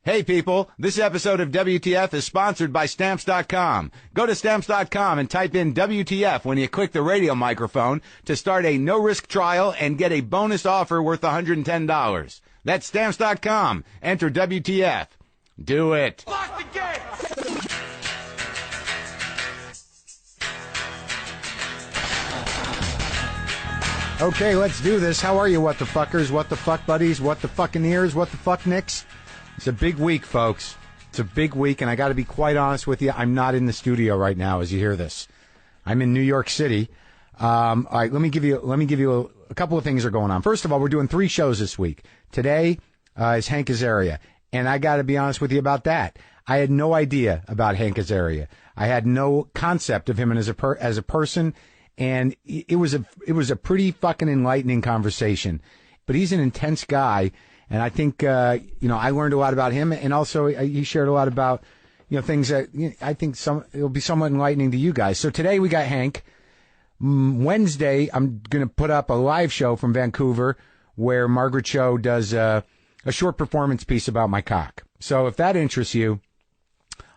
Hey people, this episode of WTF is sponsored by Stamps.com. Go to Stamps.com and type in WTF when you click the radio microphone to start a no-risk trial and get a bonus offer worth $110. That's Stamps.com. Enter WTF. Do it. Lock the gate! Okay, let's do this. How are you, what the fuckers, what the fuck buddies, what the fucking ears, what the fuck nicks? It's a big week, folks. It's a big week, and I got to be quite honest with you. I'm not in the studio right now as you hear this. I'm in New York City. All right, let me give you a couple of things are going on. First of all, we're doing 3 shows this week. Today is Hank Azaria, and I got to be honest with you about that. I had no idea about Hank Azaria. I had no concept of him as a person, and it was a pretty fucking enlightening conversation. But he's an intense guy. And I think, I learned a lot about him, and also he shared a lot about, things that I think it'll be somewhat enlightening to you guys. So today we got Hank. Wednesday, I'm going to put up a live show from Vancouver where Margaret Cho does a short performance piece about my cock. So if that interests you,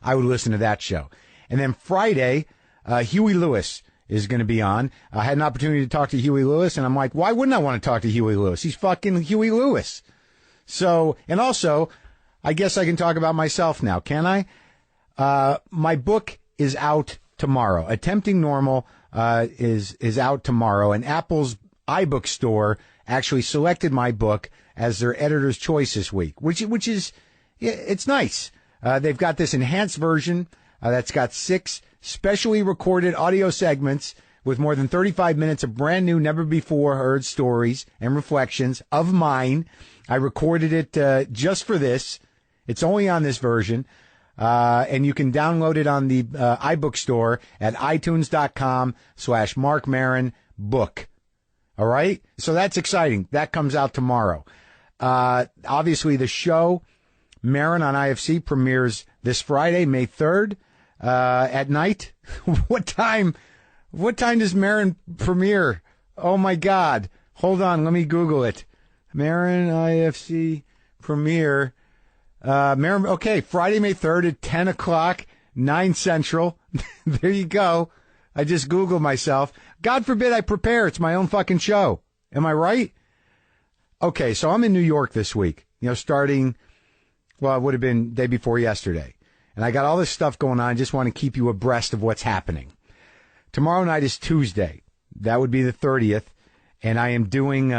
I would listen to that show. And then Friday, Huey Lewis is going to be on. I had an opportunity to talk to Huey Lewis, and I'm like, why wouldn't I want to talk to Huey Lewis? He's fucking Huey Lewis. So, and also, I guess I can talk about myself now, can I? My book is out tomorrow. Attempting Normal is out tomorrow, and Apple's iBook store actually selected my book as their editor's choice this week, which is, it's nice. They've got this enhanced version that's got 6 specially recorded audio segments with more than 35 minutes of brand new, never before heard stories and reflections of mine. I recorded it just for this. It's only on this version. And you can download it on the iBook store at itunes.com/Marc Maron book. All right? So that's exciting. That comes out tomorrow. Obviously, the show, Maron on IFC, premieres this Friday, May 3rd, at night. What time does Maron premiere? Oh, my God. Hold on. Let me Google it. Maron IFC premiere. Maron, okay, Friday, May 3rd at 10 o'clock, 9 Central. There you go. I just Googled myself. God forbid I prepare. It's my own fucking show. Am I right? Okay, so I'm in New York this week, starting, well, it would have been day before yesterday. And I got all this stuff going on. I just want to keep you abreast of what's happening. Tomorrow night is Tuesday. That would be the 30th. And I am doing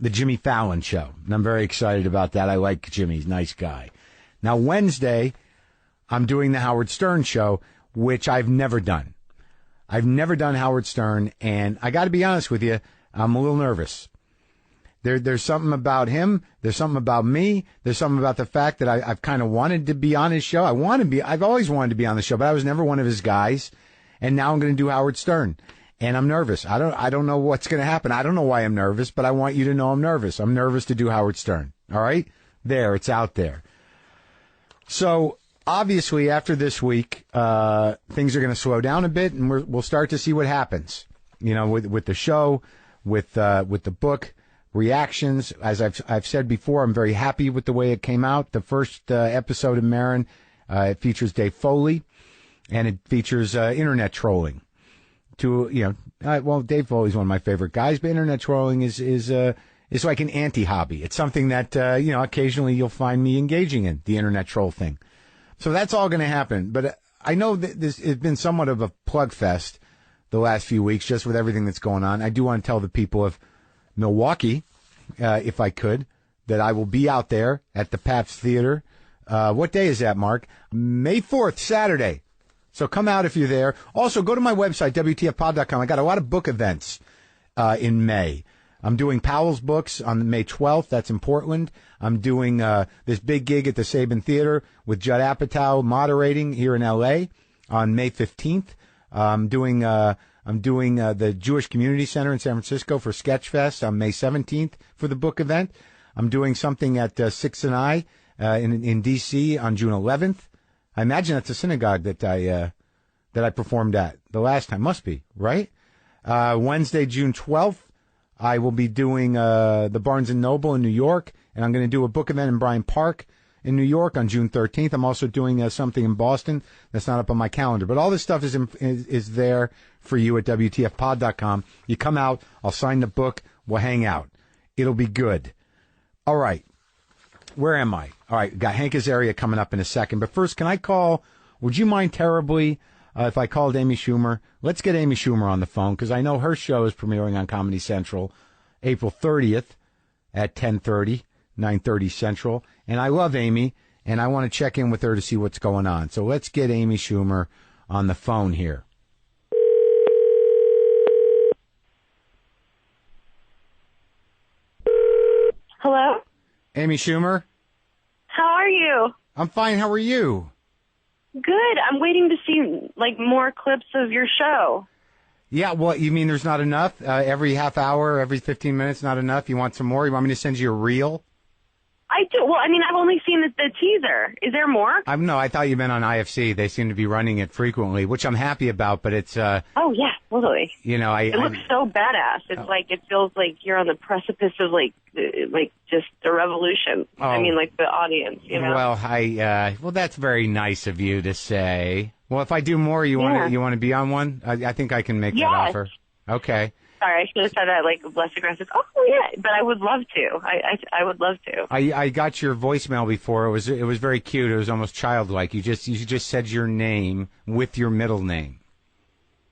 the Jimmy Fallon show. And I'm very excited about that. I like Jimmy. He's a nice guy. Now, Wednesday, I'm doing the Howard Stern show, which I've never done. I've never done Howard Stern, and I got to be honest with you, I'm a little nervous. There's something about him. There's something about me. There's something about the fact that I've kind of wanted to be on his show. I've always wanted to be on the show, but I was never one of his guys. And now I'm going to do Howard Stern. And I'm nervous. I don't know what's going to happen. I don't know why I'm nervous, but I want you to know I'm nervous. I'm nervous to do Howard Stern. All right? There, it's out there. So, obviously, after this week, things are going to slow down a bit, and we'll start to see what happens. With the show, with the book, reactions. As I've said before, I'm very happy with the way it came out. The first episode of Maron, it features Dave Foley, and it features internet trolling. Dave Foley's one of my favorite guys, but internet trolling is like an anti-hobby. It's something that, occasionally you'll find me engaging in, the internet troll thing. So that's all going to happen. But I know that this has been somewhat of a plug fest the last few weeks, just with everything that's going on. I do want to tell the people of Milwaukee, if I could, that I will be out there at the Pabst Theater. What day is that, Mark? May 4th, Saturday. So come out if you're there. Also, go to my website, WTFpod.com. I got a lot of book events in May. I'm doing Powell's Books on May 12th. That's in Portland. I'm doing this big gig at the Saban Theater with Judd Apatow moderating here in L.A. on May 15th. I'm doing the Jewish Community Center in San Francisco for Sketchfest on May 17th for the book event. I'm doing something at Six and I in D.C. on June 11th. I imagine that's a synagogue that I performed at the last time. Must be, right? Wednesday, June 12th, I will be doing the Barnes & Noble in New York, and I'm going to do a book event in Bryant Park in New York on June 13th. I'm also doing something in Boston that's not up on my calendar. But all this stuff is there for you at WTFpod.com. You come out, I'll sign the book, we'll hang out. It'll be good. All right. Where am I? All right, got Hank Azaria coming up in a second. But first, can I call, would you mind terribly if I called Amy Schumer? Let's get Amy Schumer on the phone, because I know her show is premiering on Comedy Central April 30th at 10:30, 9:30 Central. And I love Amy, and I want to check in with her to see what's going on. So let's get Amy Schumer on the phone here. Hello? Amy Schumer? How are you? I'm fine. How are you? Good. I'm waiting to see, more clips of your show. Yeah, well, you mean there's not enough? Every half hour, every 15 minutes, not enough? You want some more? You want me to send you a reel? I do. Well, I've only seen the teaser. Is there more? No, I thought you meant on IFC. They seem to be running it frequently, which I'm happy about, but it's... oh, yeah, totally. It looks so badass. It's it feels like you're on the precipice of, just a revolution. Oh. The audience, Well, well, that's very nice of you to say. Well, if I do more, you want to be on one? I think I can make that offer. Okay. Sorry, I should have said that less aggressive. Oh yeah, but I would love to. I would love to. I got your voicemail before. It was very cute. It was almost childlike. You just said your name with your middle name.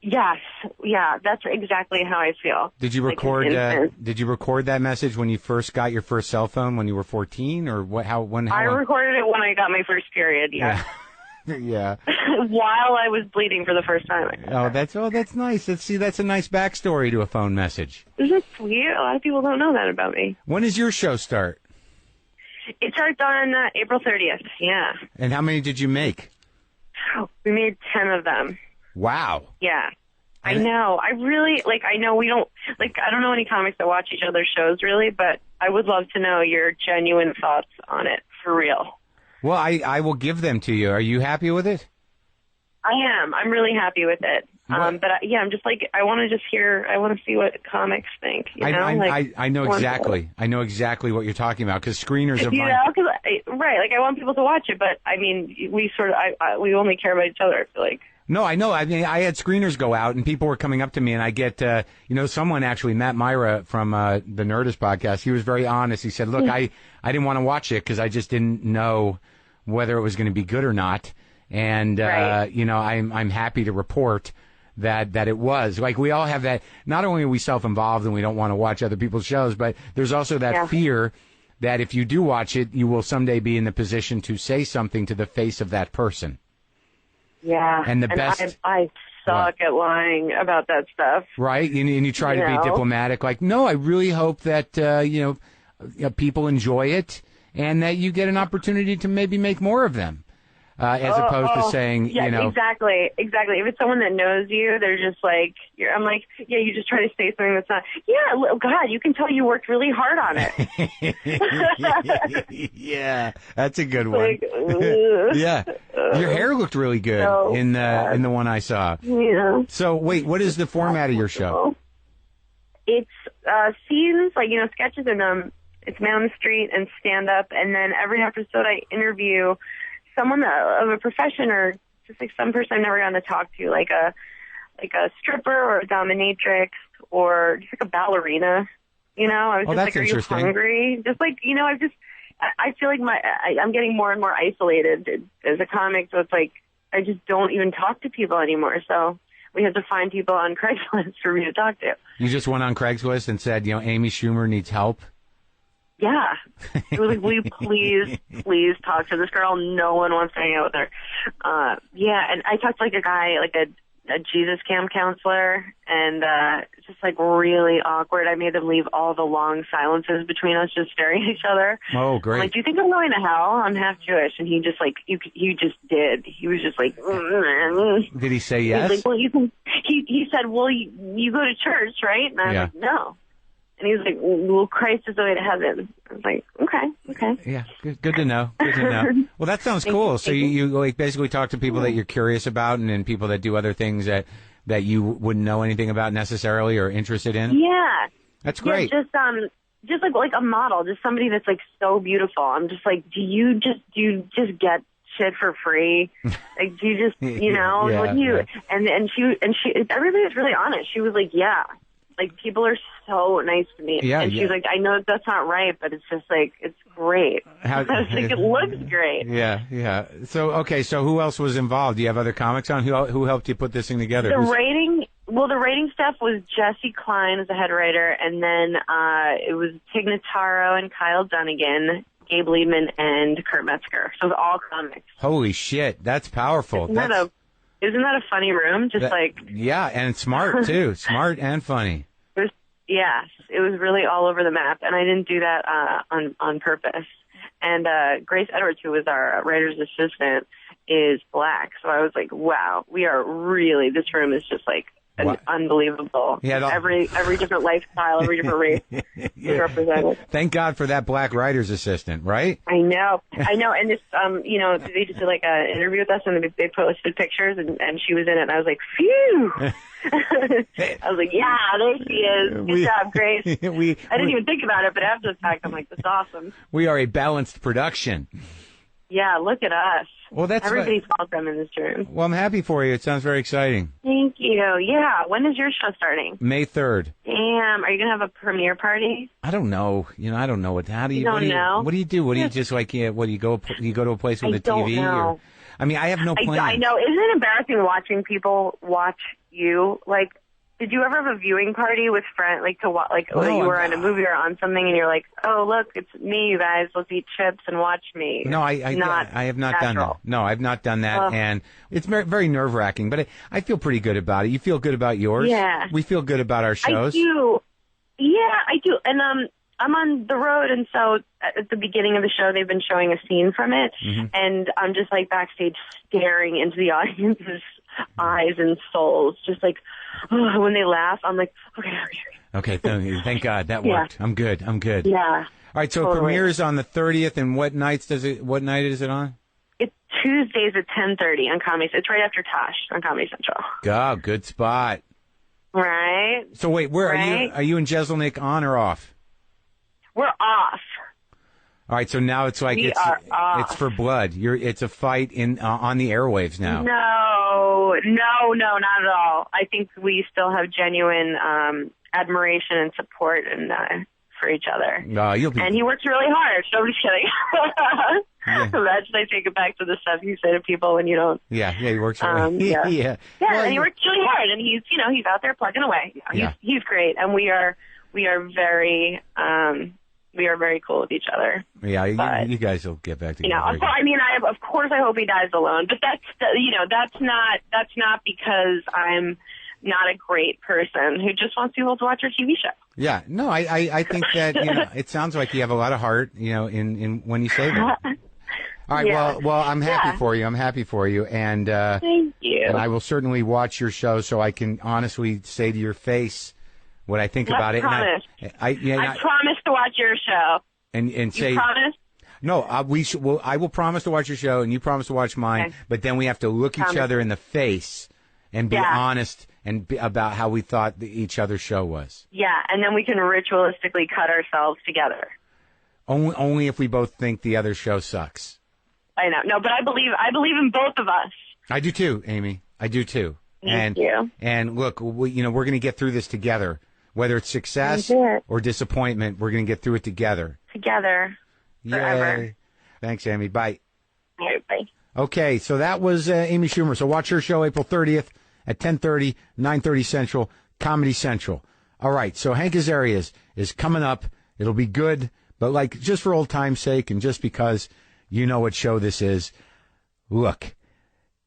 Yes, yeah, that's exactly how I feel. Did you record? Did you record that message when you first got your first cell phone when you were 14, or what? How long? I recorded it when I got my first period. Yeah. Yeah. While I was bleeding for the first time. That's nice. That's a nice backstory to a phone message. Isn't it sweet? A lot of people don't know that about me. When does your show start? It starts on April 30th. Yeah. And how many did you make? We made 10 of them. Wow. Yeah. I know. I really, I know we don't, I don't know any comics that watch each other's shows really, but I would love to know your genuine thoughts on it, for real. Well, I will give them to you. Are you happy with it? I am. I'm really happy with it. But I'm just I want to just hear. I want to see what comics think. You know? I know exactly. I know exactly what you're talking about, because screeners of mine. Right. I want people to watch it, but we sort of we only care about each other. I feel like. No, I know. I mean, I had screeners go out, and people were coming up to me, and I get, someone actually, Matt Myra from the Nerdist podcast, he was very honest. He said, look, I didn't want to watch it because I just didn't know whether it was going to be good or not. And, right. I'm happy to report that it was. We all have that. Not only are we self-involved and we don't want to watch other people's shows, but there's also that fear that if you do watch it, you will someday be in the position to say something to the face of that person. Yeah, and best. I suck at lying about that stuff. Right, and you try to be diplomatic. No, I really hope that people enjoy it, and that you get an opportunity to maybe make more of them, as opposed to saying, exactly. If it's someone that knows you, they're just you just try to say something that's not. Yeah, God, you can tell you worked really hard on it. Yeah, that's a good one. Yeah. Your hair looked really good in the one I saw. Yeah. So wait, what is the format of your show? It's scenes, sketches, and it's man on the street and stand up, and then every episode I interview someone of a profession, or just some person I've never gotten to talk to, like a stripper or a dominatrix or just a ballerina. I was just are you hungry? Just I feel like I'm getting more and more isolated as a comic, so it's I just don't even talk to people anymore. So we have to find people on Craigslist for me to talk to. You just went on Craigslist and said, Amy Schumer needs help? Yeah. It was will you please talk to this girl? No one wants to hang out with her. And I talked to a guy, a Jesus camp counselor, and it's just really awkward. I made him leave all the long silences between us just staring at each other. Oh, great. I'm do you think I'm going to hell? I'm half Jewish. And he just you just did. He was just Did he say yes? He's well, you can. He said, well, you go to church, right? And I was no. And he was well, Christ is the way to heaven. I was okay. Yeah, good to know. Good to know. Well, that sounds cool. So you basically talk to people that you're curious about, and then people that do other things that you wouldn't know anything about necessarily or interested in? Yeah. That's great. Yeah, just, like a model, just somebody that's like so beautiful. I'm just like, do you just get shit for free? Like, do you just, you know, Yeah, what do you? yeah. And she everybody was really honest. She was like, yeah, like people are so nice to me. Yeah, and she's yeah. like, I know that's not right, but it's just like, it's great. I was like, it looks great. Yeah, yeah. So, okay, so who else was involved? Do you have other comics on? Who helped you put this thing together? The writing staff was Jesse Klein as the head writer, and then it was Tig Notaro and Kyle Dunnigan, Gabe Liebman, and Kurt Metzger. So it was all comics. Holy shit, that's powerful. Isn't that a funny room? Yeah, and smart, too. Smart and funny. Yes, it was really all over the map, and I didn't do that on purpose. And Grace Edwards, who was our writer's assistant, is black. So I was like, wow, this room is just like unbelievable. Yeah, every different lifestyle, every different race is represented. Thank God for that black writer's assistant, right? I know. And this, they just did like an interview with us, and they posted pictures, and she was in it, and I was like, phew. I was like, yeah, there she is. Good job, Grace. I didn't even think about it, but after the fact, I'm like, that's awesome. We are a balanced production. Yeah, look at us. Well, that's everybody's welcome in this room. Well, I'm happy for you. It sounds very exciting. Thank you. Yeah. When is your show starting? May 3rd. Damn. Are you gonna have a premiere party? I don't know. I don't know what. How do you? What do you do? What do you just like? What do you go? You go to a place with a TV? Know. I mean, I have no plan. I know. Isn't it embarrassing watching people watch you? Like, did you ever have a viewing party with friends, like to watch, like you were on a movie or on something, and you're like, oh look, it's me, you guys. Let's eat chips and watch me. No, I have not done that. No, I've not done that, and it's very, very nerve wracking. But I feel pretty good about it. You feel good about yours? Yeah. We feel good about our shows. I do. Yeah, I do. And I'm on the road, and so at the beginning of the show, they've been showing a scene from it, and I'm just like backstage staring into the audience's eyes and souls, just like, oh, when they laugh, I'm like, okay. Thank God that worked. I'm good. Yeah. All right, so totally. It premieres on the 30th, and what night is it on? It's Tuesdays at 10:30 on Comedy. It's right after Tosh on Comedy Central. Oh, good spot. Right. So wait, where are you and Jeselnik on or off? We're off. All right, so now it's like it's for blood. It's a fight on the airwaves now. No, not at all. I think we still have genuine admiration and support and for each other. And he works really hard. Nobody's kidding. Imagine I take it back to the stuff you say to people when you don't. Yeah, he works really Yeah, well, and he works really hard, and he's out there plugging away. He's great, and we are very cool with each other. Yeah, you guys will get back together. Of course I hope he dies alone, but that's not because I'm not a great person who just wants people to watch our TV show. Yeah, no, I think that it sounds like you have a lot of heart, in when you say that. All right, well, I'm happy for you. I'm happy for you, and thank you. And I will certainly watch your show so I can honestly say to your face what I think about it. Promise. And I promise to watch your show. And say. You promise? No, I will promise to watch your show, and you promise to watch mine. Okay. But then we have to look each other in the face and be honest about how we thought each other's show was. Yeah, and then we can ritualistically cut ourselves together. Only if we both think the other show sucks. I know. No, but I believe in both of us. I do too, Amy. I do too. Thank you. And look, we're going to get through this together. Whether it's success or disappointment, we're going to get through it together. Together. Forever. Yay. Thanks, Amy. Bye. All right, bye. Okay, so that was Amy Schumer. So watch her show April 30th at 10:30, 9:30 Central, Comedy Central. All right, so Hank Azaria is coming up. It'll be good, but just for old time's sake and just because you know what show this is, look,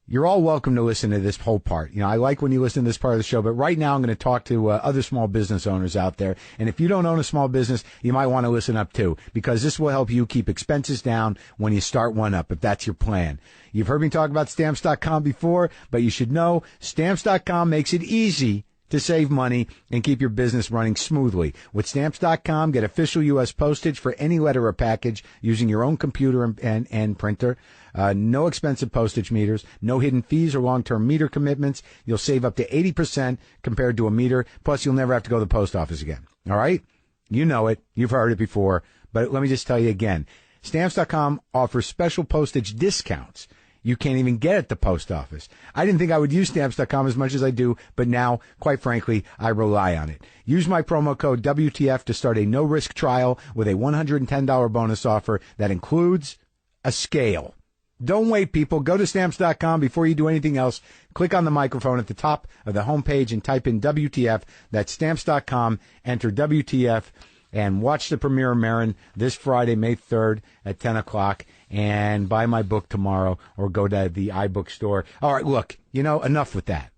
you're all welcome to listen to this whole part. I like when you listen to this part of the show, but right now I'm going to talk to other small business owners out there. And if you don't own a small business, you might want to listen up too, because this will help you keep expenses down when you start one up, if that's your plan. You've heard me talk about Stamps.com before, but you should know Stamps.com makes it easy to save money and keep your business running smoothly. With Stamps.com, get official U.S. postage for any letter or package using your own computer and printer. No expensive postage meters, no hidden fees or long-term meter commitments. You'll save up to 80% compared to a meter, plus you'll never have to go to the post office again. All right? You know it. You've heard it before. But let me just tell you again. Stamps.com offers special postage discounts you can't even get at the post office. I didn't think I would use Stamps.com as much as I do, but now, quite frankly, I rely on it. Use my promo code WTF to start a no-risk trial with a $110 bonus offer that includes a scale. Don't wait, people. Go to Stamps.com before you do anything else. Click on the microphone at the top of the homepage and type in WTF. That's Stamps.com. Enter WTF. And watch the premiere of Maron this Friday, May 3rd at 10 o'clock. And buy my book tomorrow or go to the iBook store. All right, look, enough with that.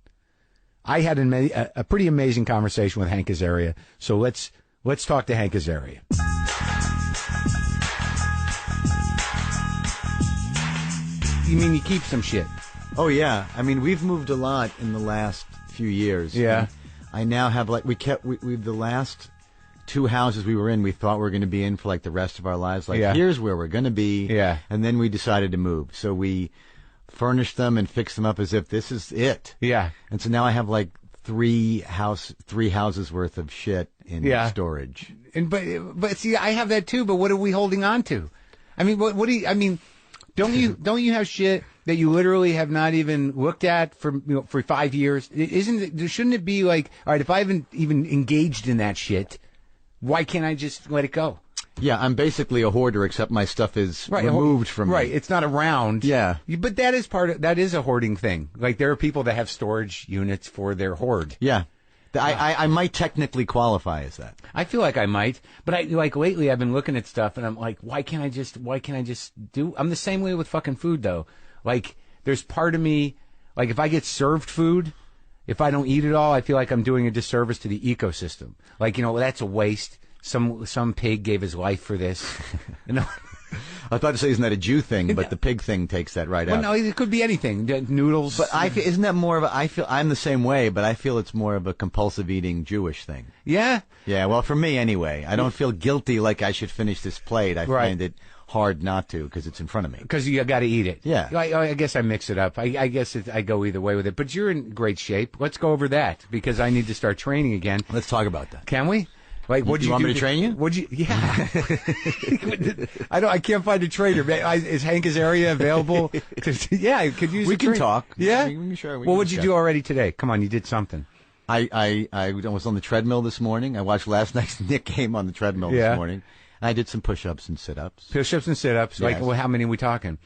I had a pretty amazing conversation with Hank Azaria. So let's talk to Hank Azaria. You mean you keep some shit? Oh, yeah. I mean, we've moved a lot in the last few years. Yeah. I now have, the last 2 houses we were in, we thought we were going to be in for, the rest of our lives. Here's where we're going to be. Yeah. And then we decided to move. So we furnished them and fixed them up as if this is it. Yeah. And so now I have, 3 houses worth of shit in storage. And but see, I have that too, but what are we holding on to? I mean, what do you, I mean, don't you have shit that you literally have not even looked at for 5 years? Shouldn't it be all right, if I haven't even engaged in that shit, why can't I just let it go? Yeah, I'm basically a hoarder, except my stuff is removed from me. Right, it's not around. Yeah. But that is a hoarding thing. There are people that have storage units for their hoard. Yeah. I might technically qualify as that. I feel like I might, but lately I've been looking at stuff and I'm like, why can't I just do? I'm the same way with fucking food though. There's part of me, if I get served food, if I don't eat it all, I feel like I'm doing a disservice to the ecosystem. That's a waste. Some pig gave his life for this. I was about to say, isn't that a Jew thing? But the pig thing takes that right out. No, it could be anything. Noodles. But isn't that more of I feel I'm the same way, but I feel it's more of a compulsive eating Jewish thing. Yeah? Yeah, well, for me anyway. I don't feel guilty like I should finish this plate. I find it hard not to because it's in front of me. Because you got to eat it. Yeah. I guess I mix it up. I guess I go either way with it. But you're in great shape. Let's go over that because I need to start training again. Let's talk about that. Can we? What'd you want me to train you? Would you? Yeah. I can't find a trainer. Is Hank Azaria available? Yeah, could use. We can talk. Yeah. Sure. Well, what'd you do already today? Come on, you did something. I was on the treadmill this morning. I watched last night's Nick game on the treadmill this morning. And I did some push-ups and sit-ups. Push-ups and sit-ups. Yes. How many are we talking?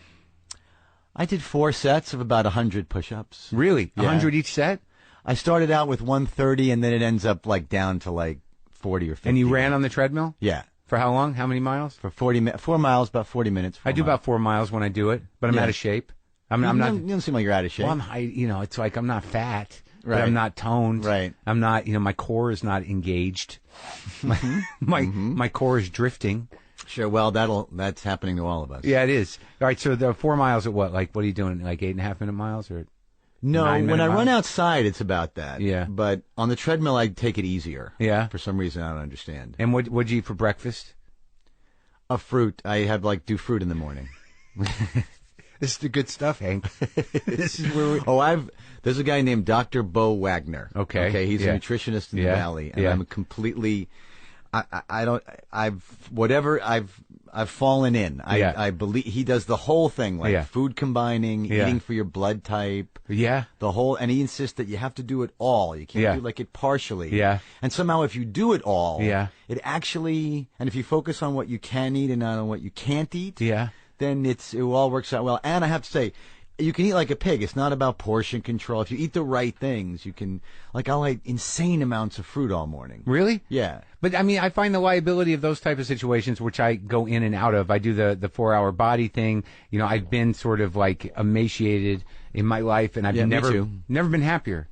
I did 4 sets of about 100 push-ups. Really? Yeah. 100 each set? I started out with 130, and then it ends up down to 40 or 50. And you ran on the treadmill? Yeah. For how long? How many miles? For 4 miles, about 40 minutes. I do about 4 miles when I do it, but I'm out of shape. I'm not. You don't seem like you're out of shape. Well, it's like I'm not fat. Right. But I'm not toned. Right. I'm not. My core is not engaged. My core is drifting. Sure. Well, that's happening to all of us. Yeah, it is. All right. So the 4 miles at what? What are you doing? 8.5 minute miles or? No, 9 minute when I miles? run outside, it's about that. Yeah. But on the treadmill, I take it easier. Yeah. For some reason, I don't understand. And what'd you eat for breakfast? A fruit. I have do fruit in the morning. This is the good stuff, Hank. This is where we... There's a guy named Dr. Bo Wagner. Okay. He's a nutritionist in the Valley, and I'm completely. I've fallen in. I believe he does the whole thing, food combining, eating for your blood type. Yeah. The whole, and he insists that you have to do it all. You can't do it partially. Yeah. And somehow if you do it all, it actually, and if you focus on what you can eat and not on what you can't eat, then it all works out well. And I have to say, you can eat like a pig. It's not about portion control. If you eat the right things, you can, I'll eat insane amounts of fruit all morning. Really? Yeah. But I find the liability of those type of situations, which I go in and out of. I do the 4-hour body thing. I've been sort of emaciated in my life, and I've never been happier.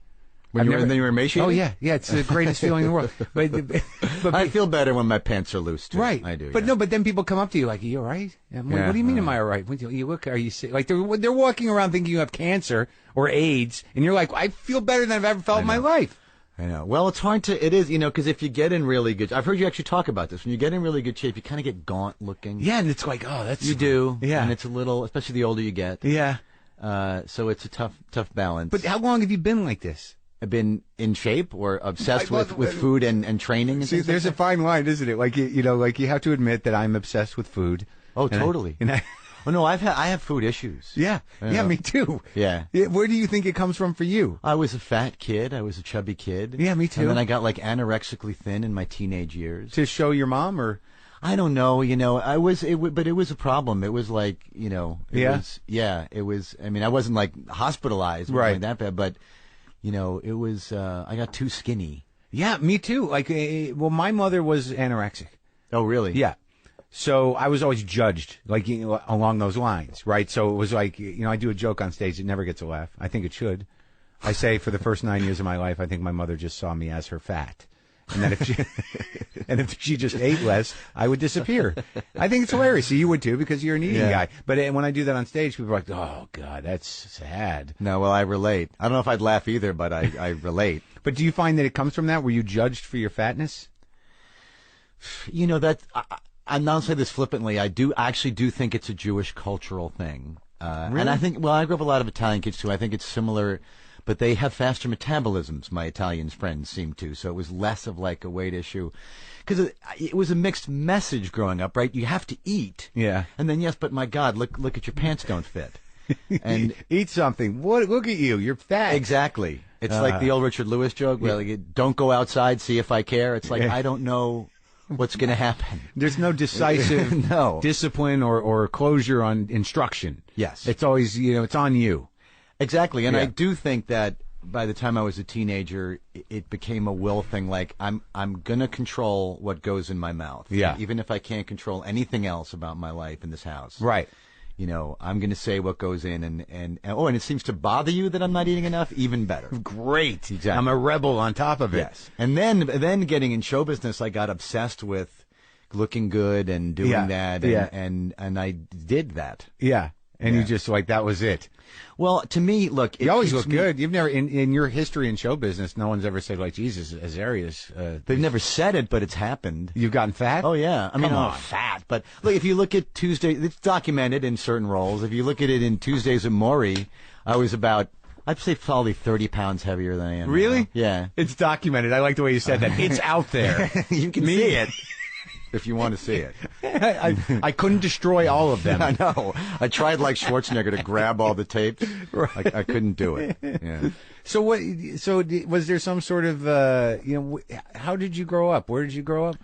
When you were emaciated? Oh yeah, it's the greatest feeling in the world. But I feel better when my pants are loose too. Right. I do. But no, but then people come up to you are you all right? I'm like, what do you mean, am I all right? You look, are you sick? They're walking around thinking you have cancer or AIDS, and you're like, I feel better than I've ever felt in my life. I know. Well, it's hard to. It is, because if you get in really good, I've heard you actually talk about this. When you get in really good shape, you kind of get gaunt looking. Yeah, and it's like, that's you do. Yeah, and it's a little, especially the older you get. Yeah. So it's a tough balance. But how long have you been like this? been in shape or obsessed with food and training? And see, there's a fine line, isn't it? Like like you have to admit that I'm obsessed with food. Oh, totally. Oh no, I have food issues. Yeah, me too. Yeah. Where do you think it comes from for you? I was a fat kid. I was a chubby kid. Yeah, me too. And then I got like anorexically thin in my teenage years. To show your mom, or I don't know. But it was a problem. It was like it was. I mean, I wasn't like hospitalized, or like that bad, but it was. I got too skinny. Yeah, me too. Like, my mother was anorexic. Oh, really? Yeah. So I was always judged, like, along those lines, right? So it was like, I do a joke on stage. It never gets a laugh. I think it should. I say for the first 9 years of my life, I think my mother just saw me as her fat. And then if she just ate less, I would disappear. I think it's hilarious. So you would too, because you're an eating guy. But when I do that on stage, people are like, oh, God, that's sad. No, well, I relate. I don't know if I'd laugh either, but I relate. But do you find that it comes from that? Were you judged for your fatness? I'm not saying this flippantly. I actually do think it's a Jewish cultural thing. Really? And I think, I grew up with a lot of Italian kids too. I think it's similar, but they have faster metabolisms, my Italian friends seem to. So it was less of like a weight issue. Because it was a mixed message growing up, right? You have to eat. Yeah. And then, yes, but my God, look at your pants don't fit. And eat something. Look at you. You're fat. Exactly. It's like the old Richard Lewis joke where like, don't go outside, see if I care. It's like, I don't know what's going to happen. There's no decisive discipline or closure on instruction. Yes. It's always, it's on you. Exactly. And I do think that by the time I was a teenager, it became a will thing. Like, I'm going to control what goes in my mouth. Yeah. Even if I can't control anything else about my life in this house. Right. I'm going to say what goes in, and it seems to bother you that I'm not eating enough. Even better. Great. Exactly. I'm a rebel on top of it. Yes. And then getting in show business, I got obsessed with looking good and doing that, and I did that. Yeah. And you just that was it. Well, to me, look, you always look good. You've never in your history in show business, no one's ever said like, Jesus, Azaria's. They've never said it, but it's happened. You've gotten fat? Oh yeah, I mean, not fat, but look, if you look at Tuesday, it's documented in certain roles. If you look at it in Tuesdays at Maury, I was about, I'd say probably 30 pounds heavier than I am. Really? Now. Yeah. It's documented. I like the way you said that. It's out there. You can see it. If you want to see it. I couldn't destroy all of them. I know. I tried like Schwarzenegger to grab all the tapes. Right. I couldn't do it. Yeah. So was there some sort of, how did you grow up? Where did you grow up?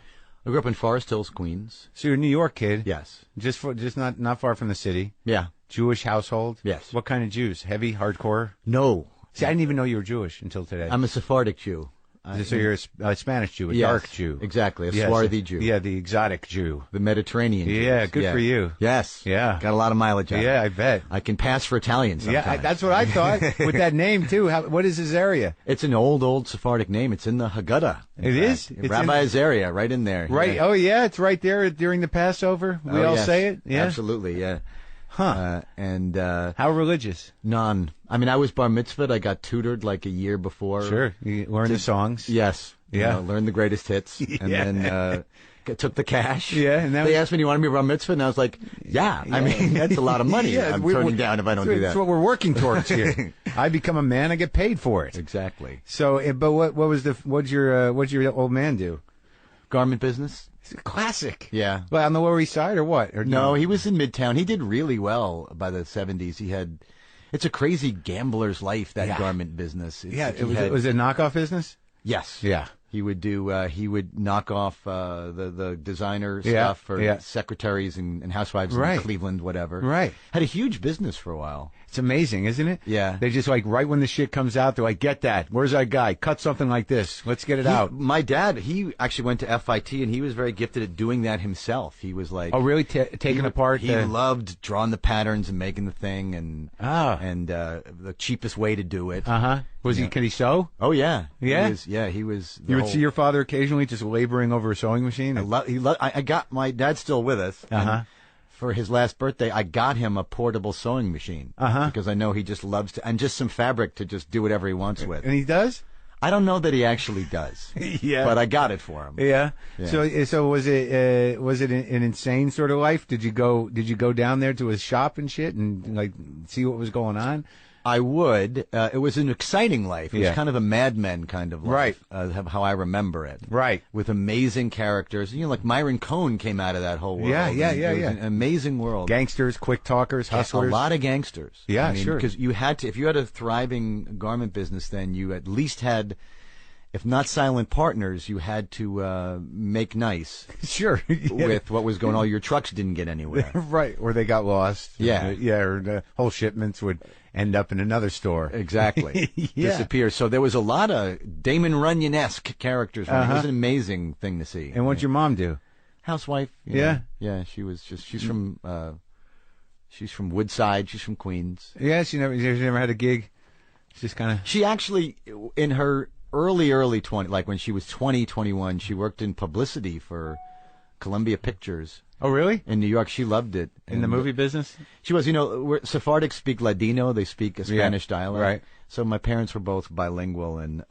I grew up in Forest Hills, Queens. So you're a New York kid? Yes. Just not far from the city? Yeah. Jewish household? Yes. What kind of Jews? Heavy, hardcore? No. See, I didn't even know you were Jewish until today. I'm a Sephardic Jew. So you're a Spanish Jew, a dark Jew. Exactly, a swarthy Jew. Yeah, the exotic Jew. The Mediterranean Jew. Yeah, good for you. Yes. Yeah. Got a lot of mileage out of it. Yeah, I bet. I can pass for Italian sometimes. Yeah, that's what I thought. With that name, too. What is Azaria? It's an old Sephardic name. It's in the Haggadah. It is? Rabbi Azaria, right in there. Right. Yeah. Oh, yeah, it's right there during the Passover. We all say it? Yeah. Absolutely, yeah. Huh. How religious? None. I mean, I was bar mitzvahed. I got tutored like a year before. Sure. You learned the songs. Yes. Yeah. Learned the greatest hits. And then took the cash. Yeah. And they asked me, do you want to be bar mitzvah? And I was like, yeah. I mean, that's a lot of money I'm turning down if I don't do that. That's what we're working towards here. I become a man, I get paid for it. Exactly. So, but what'd your old man do? Garment business. Classic. Yeah. Well, on the Lower East Side or what? Or no, he was in Midtown. He did really well by the 70s. It's a crazy gambler's life, that garment business. It was a knockoff business? Yes. Yeah. He would knock off the designer stuff for secretaries and housewives in Cleveland, whatever. Right. Had a huge business for a while. It's amazing, isn't it? Yeah. They just right when the shit comes out, they're like, get that. Where's that guy? Cut something like this. Let's get it out. My dad, he actually went to FIT, and he was very gifted at doing that himself. He was like... Oh, really? Taking apart? He loved drawing the patterns and making the thing, and the cheapest way to do it. Uh-huh. Could he sew? Oh, yeah. Yeah? He was... You would see your father occasionally just laboring over a sewing machine? I got... My dad's still with us. Uh-huh. For his last birthday, I got him a portable sewing machine. Uh-huh. Because I know he just loves to... And just some fabric to just do whatever he wants with. And he does? I don't know that he actually does. Yeah. But I got it for him. Yeah. So was it an insane sort of life? Did you go down there to his shop and shit and like see what was going on? I would. It was an exciting life. It was kind of a Mad Men kind of life. Right. How I remember it. Right. With amazing characters. You know, like Myron Cohn came out of that whole world. Yeah. It was an amazing world. Gangsters, quick talkers, hustlers. A lot of gangsters. Yeah, I mean, sure. Because you had to, if you had a thriving garment business, then you at least had, if not silent partners, you had to make nice. Sure. With what was going on. Your trucks didn't get anywhere. Right. Or they got lost. Yeah. Or the whole shipments would end up in another store. Exactly. Disappear. So there was a lot of Damon Runyon-esque characters. It was an amazing thing to see. And what'd your mom do? Housewife. Yeah. Yeah, she's from Woodside. She's from Queens. Yeah, she never had a gig. She's just kind of. She actually, in her early 20, like when she was 20, 21, she worked in publicity for Columbia Pictures. Oh, really? In New York. She loved it. In the movie business? She was, Sephardics speak Ladino. They speak a Spanish dialect. Right. So my parents were both bilingual, and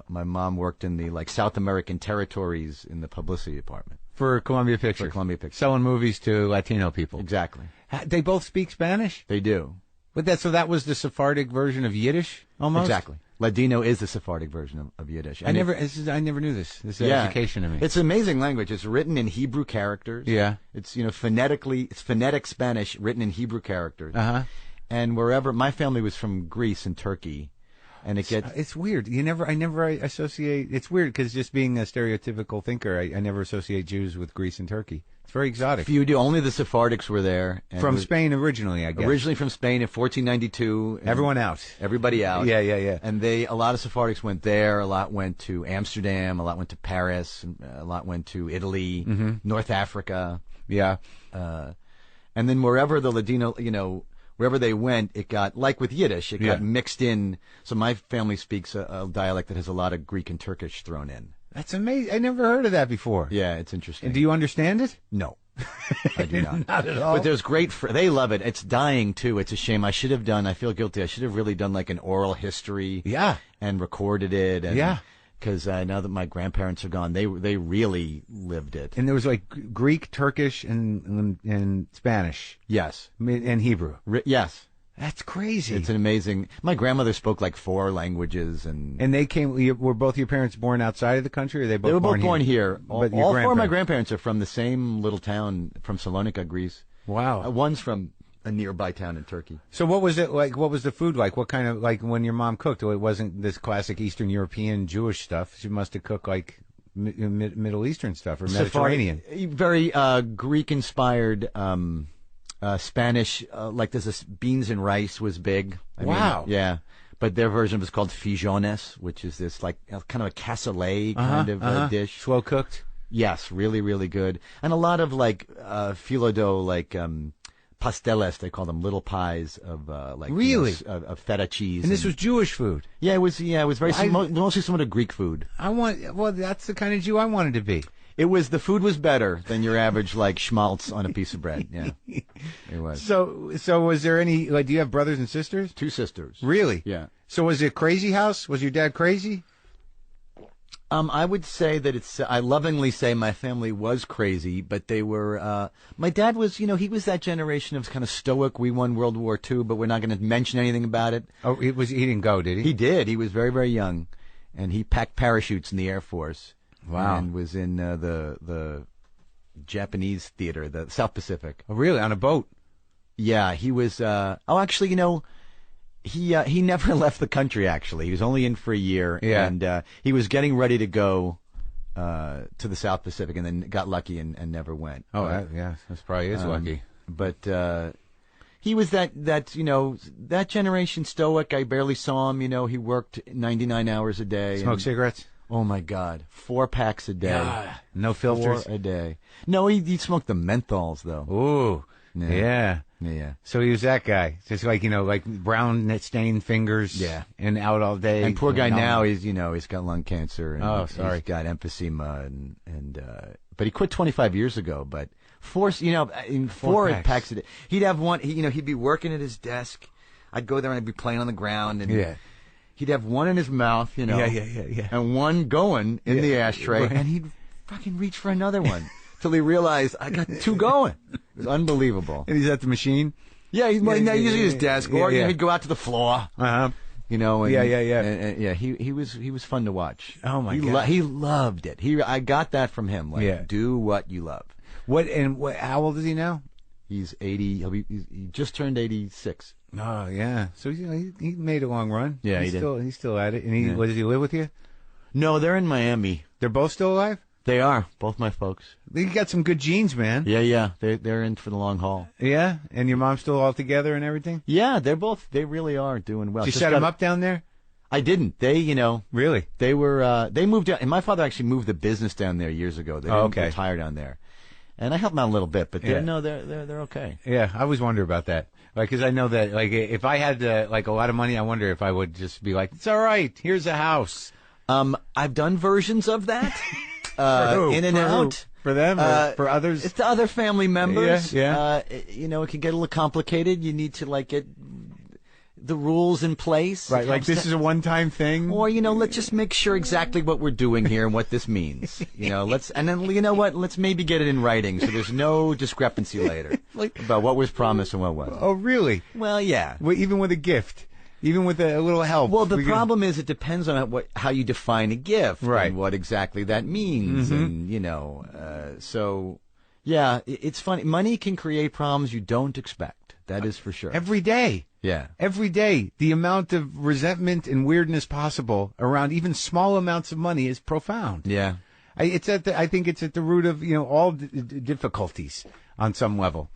my mom worked in the South American territories in the publicity department. For Columbia Pictures. Selling movies to Latino people. Exactly. They both speak Spanish? They do. But so that was the Sephardic version of Yiddish, almost? Exactly. Ladino is the Sephardic version of Yiddish. I never knew this. This is education to me. It's an amazing language. It's written in Hebrew characters. Yeah. It's it's phonetic Spanish written in Hebrew characters. Uh-huh. And wherever my family was from Greece and Turkey, and it's weird. I never associate. It's weird because just being a stereotypical thinker, I never associate Jews with Greece and Turkey. It's very exotic. Few do. Only the Sephardics were there. From Spain originally, I guess. Originally from Spain in 1492. Everyone out. Everybody out. Yeah. And a lot of Sephardics went there. A lot went to Amsterdam. A lot went to Paris. A lot went to Italy, North Africa. Yeah. And then wherever the Ladino, wherever they went, it got, like with Yiddish, it got mixed in. So my family speaks a dialect that has a lot of Greek and Turkish thrown in. That's amazing. I never heard of that before. Yeah, it's interesting. And do you understand it? No. I do not. Not at all. But there's they love it. It's dying, too. It's a shame. I feel guilty. I should have really done like an oral history. Yeah. And recorded it. And, yeah. Because now that my grandparents are gone, they really lived it. And there was like Greek, Turkish, and Spanish. Yes. And Hebrew. Yes. That's crazy. It's an amazing. My grandmother spoke like 4 languages, and they came. Were both your parents born outside of the country, or they were both born here. But all 4 of my grandparents are from the same little town from Salonika, Greece. Wow. One's from a nearby town in Turkey. So what was it like? What was the food like? What kind of, like, when your mom cooked? It wasn't this classic Eastern European Jewish stuff. She must have cooked like Middle Eastern stuff or Mediterranean. Very Greek-inspired. Spanish, like there's beans and rice was big. Wow. Yeah. But their version was called fijones, which is this like kind of a cassoulet kind of dish. Slow cooked? Yes, really, really good. And a lot of like filo dough, like pasteles, they call them, little pies of like really of feta cheese. And this was Jewish food. Yeah, it was very mostly some of the Greek food. That's the kind of Jew I wanted to be. The food was better than your average like schmaltz on a piece of bread. Yeah, it was. So was there any, like, do you have brothers and sisters? 2 sisters. Really? Yeah. So was it a crazy house? Was your dad crazy? I would say that I lovingly say my family was crazy, but they were, my dad was, he was that generation of kind of stoic. We won World War II, but we're not going to mention anything about it. Oh, he didn't go, did he? He did. He was very, very young, and he packed parachutes in the Air Force. Wow. And was in the Japanese theater, the South Pacific. Oh, really? On a boat? Yeah, he was. Actually, he never left the country. Actually, he was only in for a year. Yeah. And he was getting ready to go to the South Pacific, and then got lucky and never went. Oh, that probably is lucky. But he was that generation stoic. I barely saw him. He worked 99 hours a day. Smoke cigarettes? Oh my God! 4 packs a day. Yeah. No filters? 4 a day. No, he smoked the menthols though. Ooh. Yeah. So he was that guy. Just like, like brown stained fingers. Yeah. And out all day. And poor guy now, he's got lung cancer. And oh, sorry. He's got emphysema but he quit 25 years ago. But 4 packs a day. He'd have one. He'd be working at his desk. I'd go there and I'd be playing on the ground and. He'd have one in his mouth, Yeah. and one going in the ashtray, right. And he'd fucking reach for another one till he realized I got 2 going. It was unbelievable. And he's at the machine? Yeah, he's usually his desk, or yeah. he'd go out to the floor. Uh-huh. You know, and, yeah. And, yeah, he was fun to watch. Oh my God. He loved it. I got that from him. Like, do what you love. How old is he now? He's 80. He just turned 86. Oh yeah. So he made a long run. Yeah, he did. He's still at it. And does he live with you? No, they're in Miami. They're both still alive? They are, both my folks. You got some good genes, man. Yeah. They're in for the long haul. Yeah? And your mom's still all together and everything? Yeah, they really are doing well. Did you set them up down there? I didn't. They, Really? They were, they moved down, and my father actually moved the business down there years ago. They didn't retire down there. And I helped them out a little bit, but they're okay. Yeah, I always wonder about that. Like, because I know that, like, if I had, a lot of money, I wonder if I would just be like, it's all right, here's a house. I've done versions of that. In and out. For them or for others? It's to other family members. Yeah. It can get a little complicated. You need to, get the rules in place. Right, like this is a one-time thing? Or, let's just make sure exactly what we're doing here and what this means. And then, you know what, let's maybe get it in writing so there's no discrepancy later about what was promised and what wasn't. Oh, really? Well, yeah. Well, even with a gift? Even with a little help? Well, the problem is it depends on how you define a gift. Right. And what exactly that means. Mm-hmm. And, so, yeah, it's funny. Money can create problems you don't expect. That is for sure. Every day. Yeah. Every day. The amount of resentment and weirdness possible around even small amounts of money is profound. Yeah. I think it's at the root of, all difficulties on some level.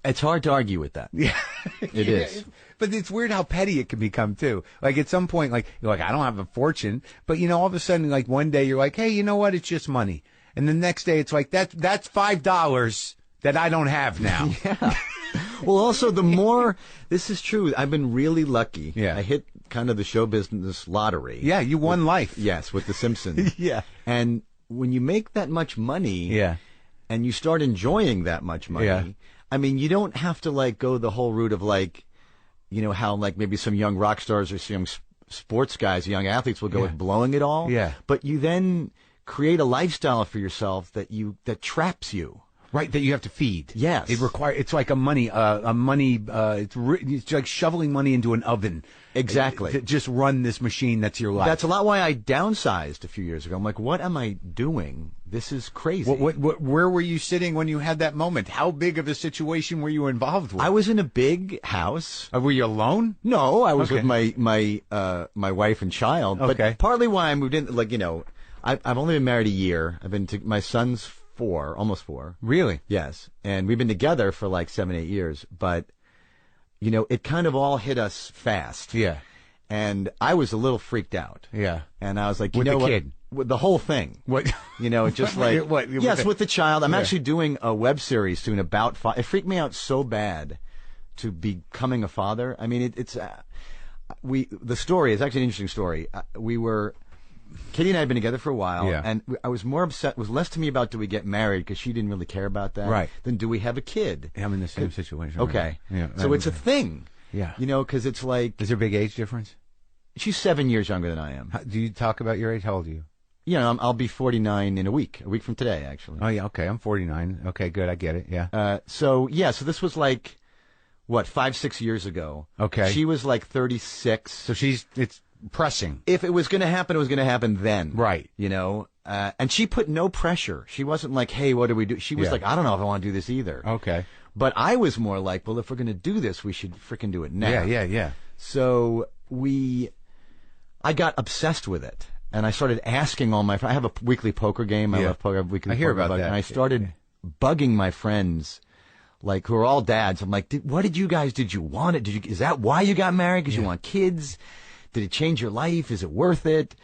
It's hard to argue with that. Yeah. It is. But it's weird how petty it can become, too. Like, at some point, you're like, I don't have a fortune. But, all of a sudden, one day you're like, hey, you know what? It's just money. And the next day it's like, that's $5 that I don't have now. Yeah. Well, also, this is true. I've been really lucky. Yeah. I hit kind of the show business lottery. Yeah, you won life. Yes, with The Simpsons. Yeah. And when you make that much money. Yeah. And you start enjoying that much money. Yeah. I mean, you don't have to, go the whole route of, how, maybe some young rock stars or some young sports guys, young athletes will go with blowing it all. Yeah. But you then create a lifestyle for yourself that traps you. Right, that you have to feed. Yes. It's like it's like shoveling money into an oven. Exactly. To just run this machine that's your life. That's a lot why I downsized a few years ago. I'm like, what am I doing? This is crazy. Where were you sitting when you had that moment? How big of a situation were you involved with? I was in a big house. Were you alone? No, I was with my wife and child. Okay. But partly why I moved in, I've only been married a year. I've been to my son's almost 4. Really? Yes. And we've been together for 7, 8 years. But, it kind of all hit us fast. Yeah. And I was a little freaked out. Yeah. And I was like, with the what? Kid? With the whole thing. What? Just like, what? Yes, with the child. I'm actually doing a web series soon about, it freaked me out so bad to becoming a father. I mean, the story is actually an interesting story. Katie and I had been together for a while, and I was more upset. It was less to me about do we get married, because she didn't really care about that, right, than do we have a kid. I'm in the same situation. Okay. Right. Yeah. So it's a thing. Yeah. Because it's like... Is there a big age difference? She's 7 years younger than I am. Do you talk about your age? How old are you? I'll be 49 in a week from today, actually. Oh, yeah, okay. I'm 49. Okay, good. I get it, yeah. So this was 5, 6 years ago. Okay. She was 36. So it's pressing. If it was going to happen, it was going to happen then. Right. And she put no pressure. She wasn't like, hey, what do we do? She was like, I don't know if I want to do this either. Okay. But I was more like, well, if we're going to do this, we should frickin' do it now. Yeah. So I got obsessed with it. And I started asking all my friends. I have a weekly poker game. I love poker. I hear about that. And I started bugging my friends, who are all dads. I'm like, what did you want it? Is that why you got married? Because you want kids? Did it change your life? Is it worth it?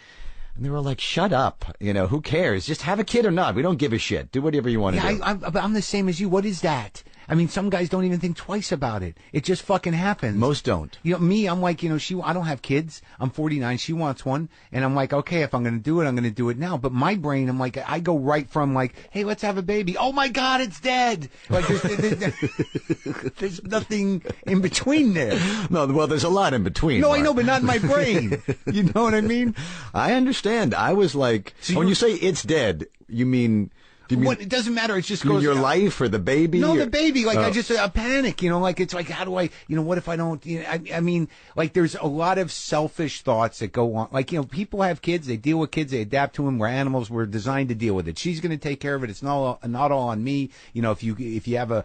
And they were like, shut up. Who cares? Just have a kid or not. We don't give a shit. Do whatever you want to do. I'm the same as you. What is that? I mean, some guys don't even think twice about it. It just fucking happens. Most don't. Me, I'm like, I don't have kids. I'm 49. She wants one. And I'm like, okay, if I'm going to do it, I'm going to do it now. But my brain, I'm like, I go right from hey, let's have a baby. Oh my God, it's dead. There's nothing in between there. No, well, there's a lot in between. No, Mark. I know, but not in my brain. You know what I mean? I understand. I was like, when you say it's dead, you mean... Do you mean, it doesn't matter. It just you mean goes your life or the baby? No, or? the baby. Like I just panic. Like it's like, how do I? What if I don't? I mean, like there's a lot of selfish thoughts that go on. Like people have kids. They deal with kids. They adapt to them. We're animals. We're designed to deal with it. She's going to take care of it. It's not all on me. If you have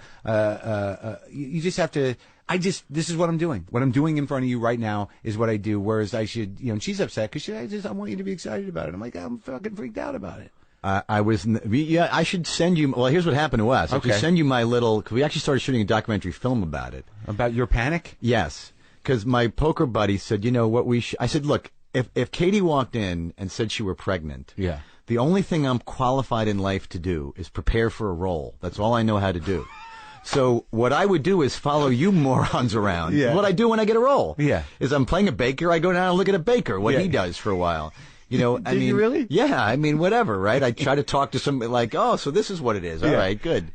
you just have to. This is what I'm doing. What I'm doing in front of you right now is what I do. Whereas I should, and she's upset because I want you to be excited about it. I'm like, I'm fucking freaked out about it. I should send you. Well, here's what happened to us. Okay. I should send you my little. Cause we actually started shooting a documentary film about it. About your panic? Yes, because my poker buddy said, what I said, look, if Katie walked in and said she were pregnant, yeah, the only thing I'm qualified in life to do is prepare for a role. That's all I know how to do. So what I would do is follow you morons around. Yeah. What I do when I get a role. Yeah. Is I'm playing a baker. I go down and look at a baker, what he does for a while. I mean, you really? Yeah, I mean, whatever, right? I try to talk to somebody like, oh, so this is what it is. All right, good.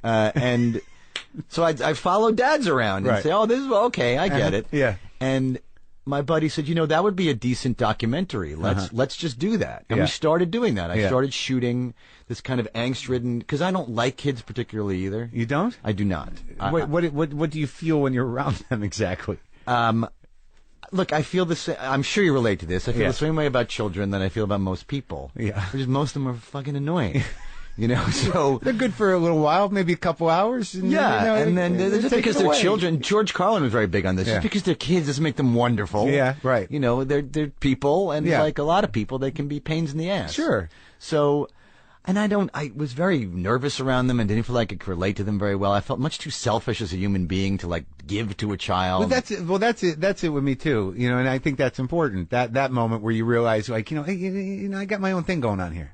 And so I follow dads around and say, oh, this is, okay, I get it. Yeah. And my buddy said, that would be a decent documentary. Let's just do that. And we started doing that. I started shooting this kind of angst-ridden, because I don't like kids particularly either. You don't? I do not. What do you feel when you're around them exactly? Look, I feel the same. I'm sure you relate to this. I feel the same way about children that I feel about most people. Yeah. Because most of them are fucking annoying. So they're good for a little while, maybe a couple hours. And and then just because they're children. George Carlin was very big on this. Yeah. Just because they're kids doesn't make them wonderful. Yeah, right. They're people, and like a lot of people, they can be pains in the ass. Sure. So, and I was very nervous around them and didn't feel like I could relate to them very well. I felt much too selfish as a human being to give to a child. Well, that's it. That's it with me too. And I think that's important. That moment where you realize, like, hey, I got my own thing going on here.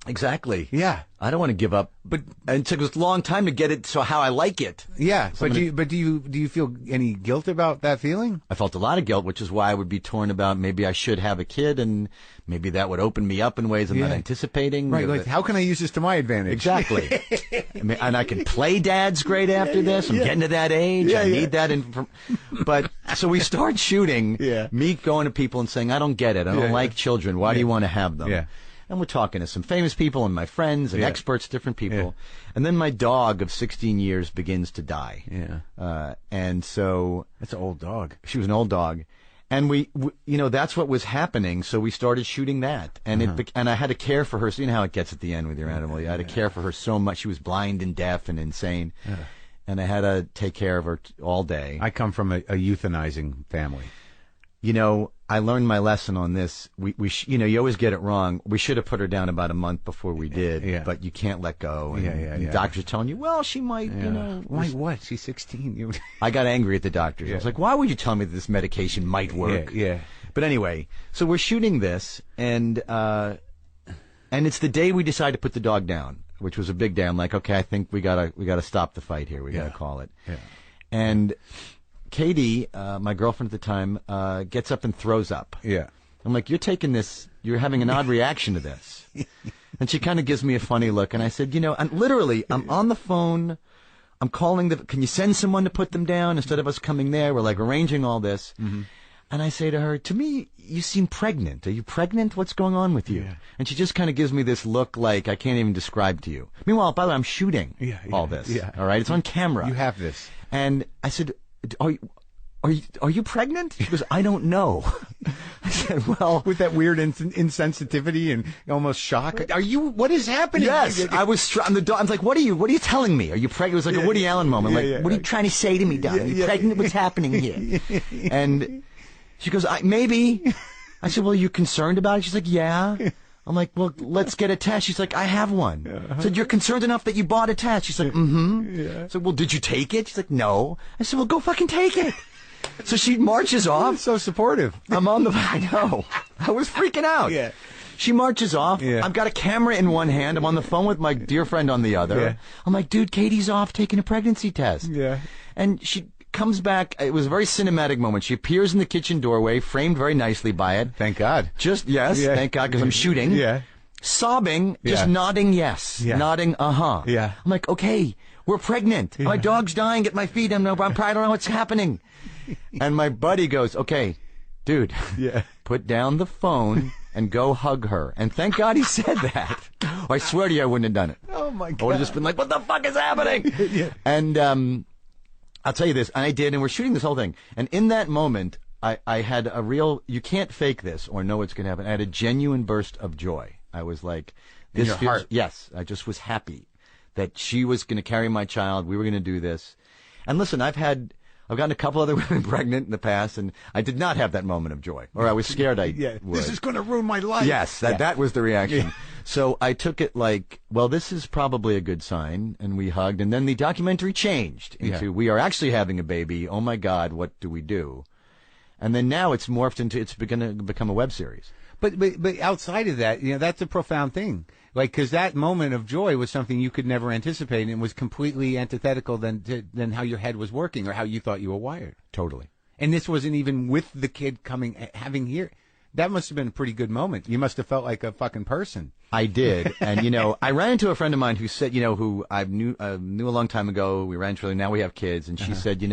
Exactly. Yeah. I don't want to give up, and it took us a long time to get it so how I like it. Yeah. But do you feel any guilt about that feeling? I felt a lot of guilt, which is why I would be torn about maybe I should have a kid, and maybe that would open me up in ways I'm not anticipating. Right. Like, how can I use this to my advantage? Exactly. And I can play dad's great after this. I'm getting to that age. I need that. But so we start shooting. Me going to people and saying, I don't get it. I don't like children. Why do you want to have them? Yeah. And we're talking to some famous people and my friends and experts, different people. And then my dog of 16 years begins to die. Yeah. And so... That's an old dog. She was an old dog. And we that's what was happening. So we started shooting that. And and I had to care for her. So you know how it gets at the end with your animal. I had to care for her so much. She was blind and deaf and insane. And I had to take care of her all day. I come from a euthanizing family. I learned my lesson on this. You always get it wrong. We should have put her down about a month before we did, but you can't let go. And doctors are telling you, well, she might, Why, what? She's 16. I got angry at the doctors. I was like, why would you tell me that this medication might work? Yeah. But anyway, so we're shooting this, and it's the day we decide to put the dog down, which was a big day. I'm like, okay, I think we gotta stop the fight here. We gotta call it. Yeah. And Katie, my girlfriend at the time, gets up and throws up. Yeah. I'm like, you're having an odd reaction to this. And she kind of gives me a funny look. And I said, and literally, I'm on the phone. I'm calling can you send someone to put them down instead of us coming there? We're like arranging all this. Mm-hmm. And I say to her, to me, you seem pregnant. Are you pregnant? What's going on with you? Yeah. And she just kind of gives me this look like I can't even describe to you. Meanwhile, by the way, I'm shooting all this. Yeah. All right. It's on camera. You have this. And I said, are you pregnant? She goes, I don't know. I said, well, with that weird insensitivity and almost shock. What is happening? Yes, I was. I was like, what are you telling me? Are you pregnant? It was like a Woody Allen moment. What are you trying to say to me, Don? Are you pregnant? What's happening here? And she goes, maybe. I said, well, are you concerned about it? She's like, yeah. I'm like, well, let's get a test. She's like, I have one. I said, you're concerned enough that you bought a test? She's like, mm-hmm. Yeah. I said, well, did you take it? She's like, no. I said, well, go fucking take it. So she marches off. So supportive. I'm on the... I know. I was freaking out. Yeah. She marches off. Yeah. I've got a camera in one hand. I'm on the phone with my dear friend on the other. Yeah. I'm like, dude, Katie's off taking a pregnancy test. Yeah. And she comes back. It was a very cinematic moment. She appears in the kitchen doorway, framed very nicely by it. Thank God. Thank God, because I'm shooting. Yeah. Sobbing, just nodding yes. Yeah. Nodding, uh-huh. Yeah. I'm like, okay, we're pregnant. Yeah. My dog's dying at my feet. I don't know what's happening. And my buddy goes, okay, dude, put down the phone and go hug her. And thank God he said that. I swear to you, I wouldn't have done it. Oh, Oh my God! I would have just been like, "What the fuck is happening?" Yeah. And I'll tell you this, and I did, and we're shooting this whole thing, and in that moment, I had a real. You can't fake this or know what's going to happen. I had a genuine burst of joy. I was like, "This in your heart." Yes, I just was happy that she was going to carry my child. We were going to do this. And listen, I've gotten a couple other women pregnant in the past, and I did not have that moment of joy, or I was scared I would. This is going to ruin my life. Yes, that was the reaction. Yeah. So I took it like, well, this is probably a good sign, and we hugged, and then the documentary changed into, we are actually having a baby. Oh my God, what do we do? And then now it's morphed into, it's going to become a web series. But outside of that, that's a profound thing. Like, because that moment of joy was something you could never anticipate, and was completely antithetical than how your head was working or how you thought you were wired. Totally. And this wasn't even with the kid having here. That must have been a pretty good moment. You must have felt like a fucking person. I did, and I ran into a friend of mine who said, who I knew a long time ago. We ran into, now we have kids, and she said,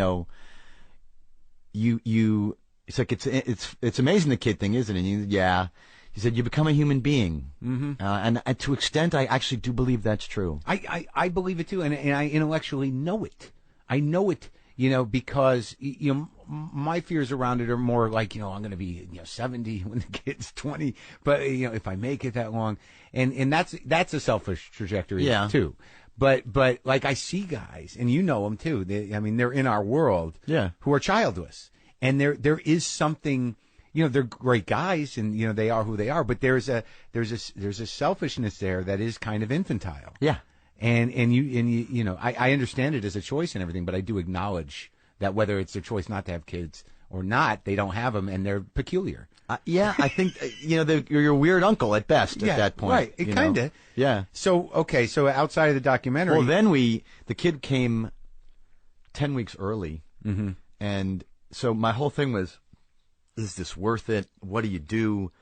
it's like it's amazing the kid thing, isn't it? And yeah. He said, you become a human being. Mm-hmm. And to an extent, I actually do believe that's true. I believe it too, and I intellectually know it. I know it, because, my fears around it are more like, I'm going to be, 70 when the kid's 20, but, if I make it that long. And that's a selfish trajectory too. But like I see guys, and you know them too, they're in our world who are childless. And there is something, they're great guys, and they are who they are. But there's a selfishness there that is kind of infantile. Yeah, and I understand it as a choice and everything, but I do acknowledge that whether it's a choice not to have kids or not, they don't have them, and they're peculiar. I think you're your weird uncle at best at that point. Right, it kind of. Yeah. So outside of the documentary, well, then the kid came 10 weeks early, and so my whole thing was, is this worth it? What do you do?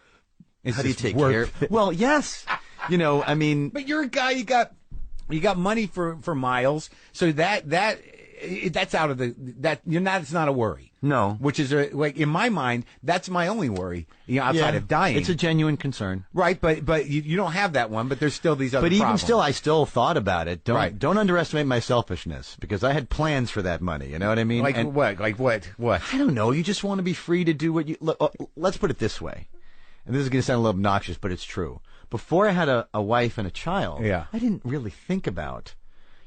How do you take care of it? Well, yes. But you're a guy, you got money for miles, so that's out of it's not a worry. No. Which is like, in my mind, that's my only worry, outside of dying. It's a genuine concern. Right, but you don't have that one, but there's still these other problems. But even still, I still thought about it. Don't underestimate my selfishness, because I had plans for that money, you know what I mean? Like what? Like what? What? I don't know. You just want to be free to do what you... let's put it this way, and this is going to sound a little obnoxious, but it's true. Before I had a wife and a child, I didn't really think about,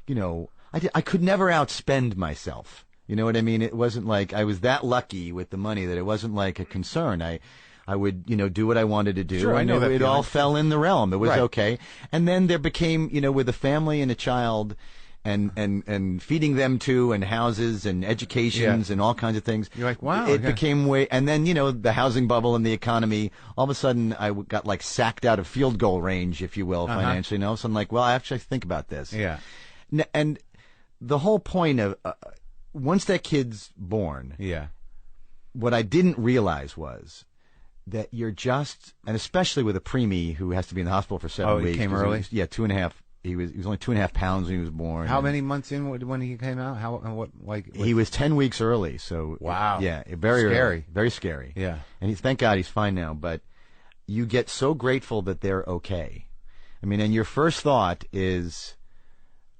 I could never outspend myself. You know what I mean? It wasn't like I was that lucky with the money that it wasn't like a concern. I would, do what I wanted to do. Sure, I know that it all fell in the realm. It was okay. And then there became, with a family and a child and feeding them to, and houses and educations and all kinds of things. You're like, wow. It became way, and then, the housing bubble and the economy, all of a sudden I got like sacked out of field goal range, if you will, financially. So I'm like, well, I actually think about this. Yeah. And the whole point of, once that kid's born, what I didn't realize was that you're just, and especially with a preemie who has to be in the hospital for 7 weeks. Oh, he came early? 2.5. He was only 2.5 pounds when he was born. How many months in when he came out? He was 10 weeks early. So wow. Yeah, very scary. Early, very scary. Yeah. And thank God he's fine now. But you get so grateful that they're okay. And your first thought is,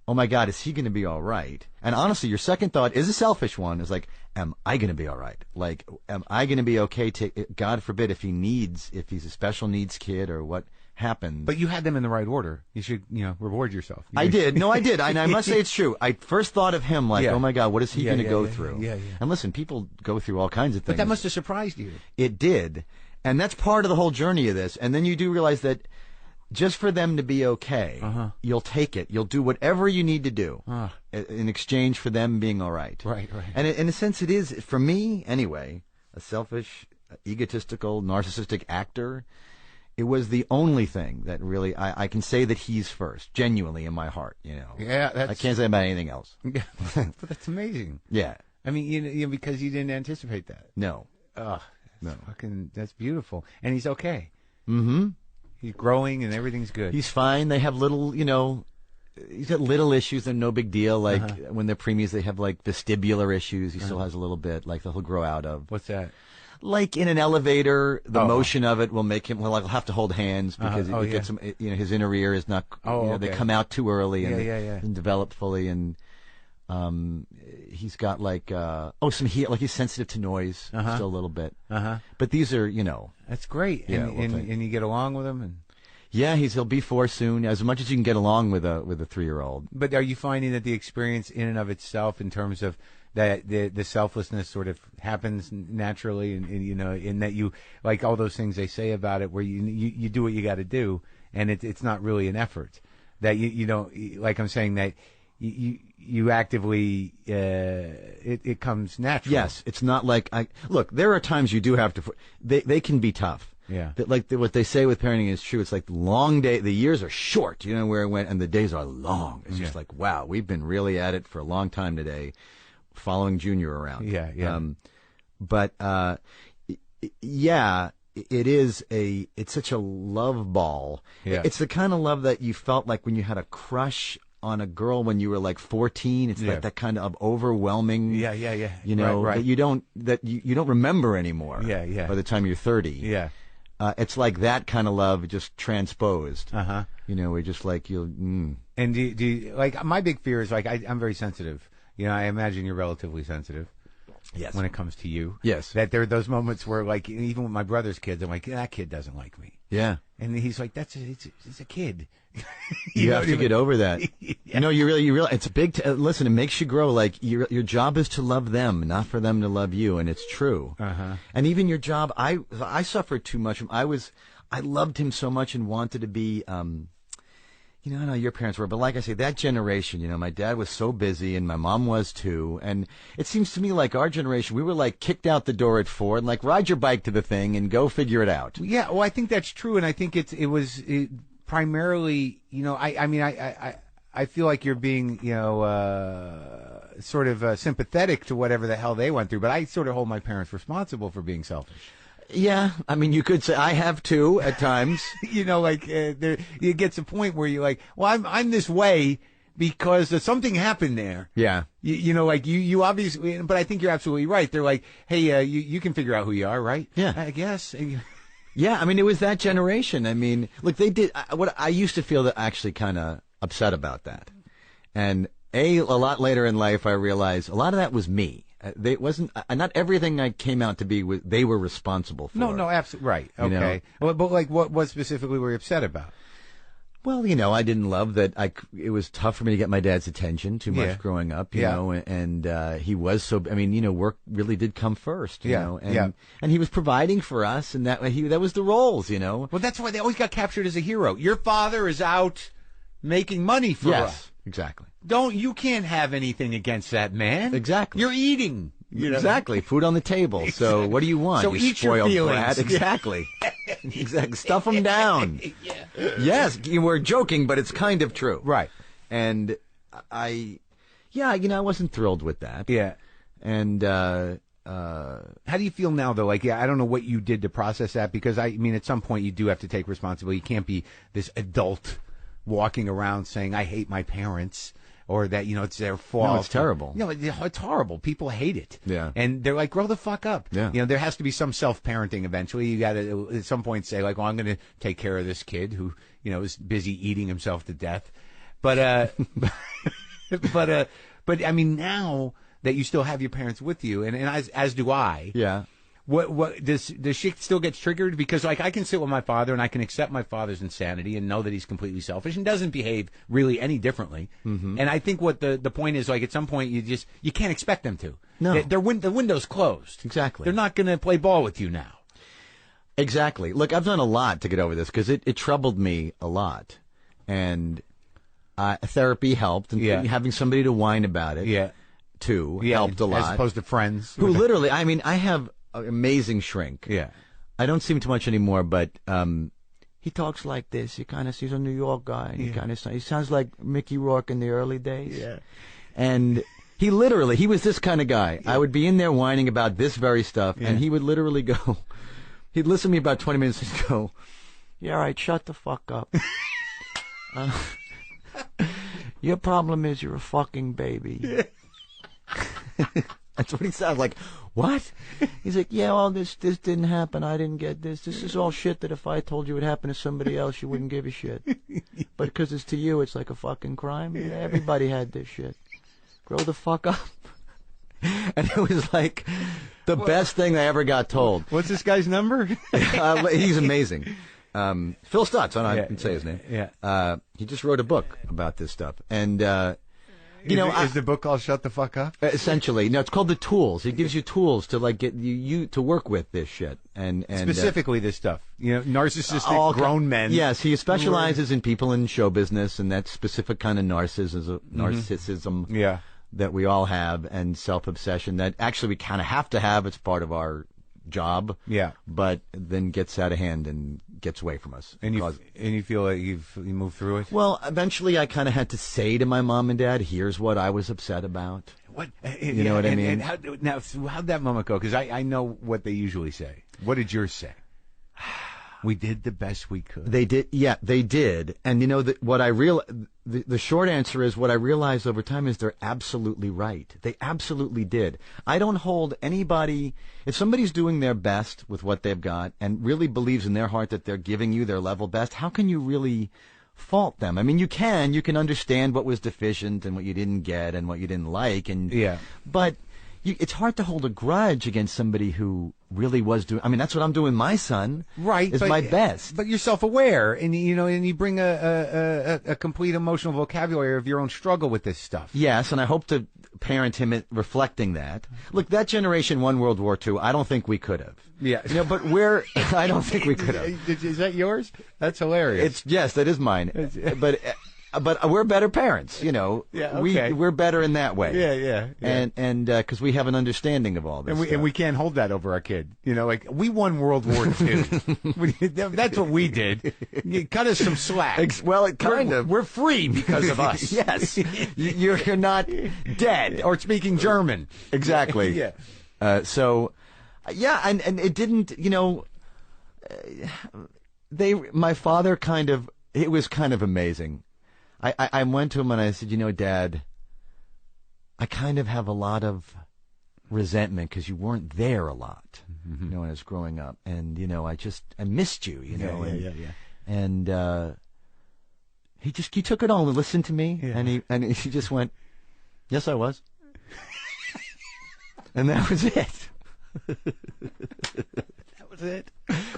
oh my God, is he going to be all right? And honestly, your second thought is a selfish one. Is like, am I going to be all right? Like, am I going to be okay? God forbid if he's a special needs kid or what happened. But you had them in the right order. You should, reward yourself. I did. No, I did. And I must say it's true. I first thought of him like, oh my God, what is he going to go through? Yeah. And listen, people go through all kinds of things. But that must have surprised you. It did. And that's part of the whole journey of this. And then you do realize that just for them to be okay, you'll take it. You'll do whatever you need to do in exchange for them being all right. Right. And in a sense, it is, for me anyway, a selfish, egotistical, narcissistic actor. It was the only thing that really, I can say that he's first, genuinely in my heart, Yeah, I can't say about anything else. But that's amazing. Yeah. Because you didn't anticipate that. No. No. That's beautiful. And he's okay. Mm-hmm. He's growing and everything's good. He's fine. They have little, he's got little issues and no big deal. Like when they're preemies, they have like vestibular issues. He still has a little bit, like that he'll grow out of. What's that? Like in an elevator, the motion of it will make him. Well, I'll have to hold hands because it gets him. His inner ear is not. They come out too early and develop fully, and he's got like some like he's sensitive to noise still a little bit. But these are that's great. Yeah, and you get along with him and. Yeah, he'll be 4 soon. As much as you can get along with a 3-year-old. But are you finding that the experience in and of itself, in terms of that the selflessness, sort of happens naturally, and in that you like all those things they say about it, where you do what you got to do, and it's not really an effort. That you don't, like I'm saying, that you actively it comes natural. Yes, it's not like look. There are times you do have to. They can be tough. Yeah. But like what they say with parenting is true. It's like long day. The years are short, where it went, and the days are long. It's just like, wow, we've been really at it for a long time today, following Junior around. Yeah. But it is it's such a love ball. Yeah. It's the kind of love that you felt like when you had a crush on a girl when you were like 14. It's like that kind of overwhelming. Yeah. Right. That you don't remember anymore. Yeah. By the time you're 30. Yeah. It's like that kind of love just transposed. We're just like And do you like, my big fear is like I'm very sensitive. I imagine you're relatively sensitive. Yes. When it comes to you. Yes. That there are those moments where, like, even with my brother's kids, I'm like, that kid doesn't like me. Yeah. And he's like, it's a kid. You have to get over that. You really, it's a big, listen, it makes you grow. Like, your job is to love them, not for them to love you. And it's true. And even your job, I suffered too much. I loved him so much and wanted to be, I know your parents were, but like I say, that generation, my dad was so busy and my mom was too. And it seems to me like our generation, we were like kicked out the door at 4 and like ride your bike to the thing and go figure it out. Yeah, well, I think that's true. And I think it was primarily, I feel like you're being, sort of sympathetic to whatever the hell they went through. But I sort of hold my parents responsible for being selfish. Yeah, I mean, you could say I have too at times. It gets a point where you're like, well, I'm this way because something happened there. Yeah. You obviously, but I think you're absolutely right. They're like, hey, you can figure out who you are, right? Yeah. I guess. Yeah, I mean, it was that generation. I mean, look, they did, what I used to feel that actually kind of upset about that. And a lot later in life, I realized a lot of that was me. They wasn't not everything I came out to be they were responsible for. No, absolutely right. Okay, but like what specifically were you upset about? Well, I didn't love that. It was tough for me to get my dad's attention too much growing up. You know, and he was so. I mean, work really did come first. You know, and he was providing for us, and that was the roles. Well, that's why they always got captured as a hero. Your father is out making money for us. Exactly. You can't have anything against that man. Exactly. You're eating. Exactly. Food on the table. Exactly. So what do you want? So eat your feelings. Brat. Exactly. Exactly. Stuff them down. Yes, you were joking, but it's kind of true. Right. And I wasn't thrilled with that. Yeah. And how do you feel now, though? Like, I don't know what you did to process that, because I mean, at some point you do have to take responsibility. You can't be this adult walking around saying, I hate my parents, or that, it's their fault. No, it's terrible. It's horrible. People hate it. Yeah. And they're like, grow the fuck up. Yeah. There has to be some self-parenting eventually. You got to, at some point, say, like, well, I'm going to take care of this kid who, is busy eating himself to death. But, but I mean, now that you still have your parents with you, and as do I. Yeah. What does shit still get triggered? Because like I can sit with my father and I can accept my father's insanity and know that he's completely selfish and doesn't behave really any differently. Mm-hmm. And I think what the point is, like, at some point you can't expect them to. No, the window's closed. Exactly. They're not going to play ball with you now. Exactly. Look, I've done a lot to get over this because it troubled me a lot, and therapy helped, and having somebody to whine about it, helped a lot, as opposed to friends who literally. I mean, I have an amazing shrink. Yeah. I don't see him too much anymore, but he talks like this. He's a New York guy. And he sounds like Mickey Rourke in the early days. Yeah. And he was this kind of guy. Yeah. I would be in there whining about this very stuff, and he would literally go, he'd listen to me about 20 minutes and go, yeah, all right, shut the fuck up. Your problem is you're a fucking baby. That's what he sounds like. What? He's like, yeah, well, this didn't happen. I didn't get this. This is all shit that if I told you it happened to somebody else, you wouldn't give a shit. But because it's to you, it's like a fucking crime. Yeah, everybody had this shit. Grow the fuck up. And it was like the best thing I ever got told. What's this guy's number? He's amazing. Phil Stutz, I can say his name. Yeah. He just wrote a book about this stuff. And, is the book called Shut the Fuck Up? Essentially. No, it's called The Tools. It gives you tools to like get you to work with this shit. And specifically this stuff. Narcissistic grown men. Yes, he specializes in people in show business and that specific kind of narcissism. Yeah. That we all have, and self-obsession that actually we kind of have to have. It's part of our job. Yeah. But then gets out of hand and gets away from us. And you feel like you moved through it? Well, eventually I kind of had to say to my mom and dad, here's what I was upset about. What? You know what I mean? And how'd that moment go? Because I know what they usually say. What did yours say? We did the best we could. They did, yeah, they did. And the short answer is what I realized over time is they're absolutely right. They absolutely did. I don't hold anybody, if somebody's doing their best with what they've got and really believes in their heart that they're giving you their level best, how can you really fault them? I mean, you can understand what was deficient and what you didn't get and what you didn't like, but it's hard to hold a grudge against somebody who really was doing. I mean, that's what I'm doing. My son, right, is my best. But you're self-aware, and you bring a complete emotional vocabulary of your own struggle with this stuff. Yes, and I hope to parent him reflecting that. Look, that generation won World War II. I don't think we could have. Yeah, but I don't think we could have. Is that yours? That's hilarious. Yes, that is mine. But we're better parents, Yeah, okay. We're better in that way. Yeah. And because we have an understanding of all this, and we can't hold that over our kid. Like we won World War II. That's what we did. You cut us some slack. Well, we're free because of us. Yes, you're not dead or speaking German. Exactly. Yeah. And it didn't. My father it was kind of amazing. I went to him and I said, Dad, I kind of have a lot of resentment because you weren't there a lot, when I was growing up. And, I missed you, Yeah. And he took it all and listened to me. Yeah. And he just went, yes, I was. And that was it. It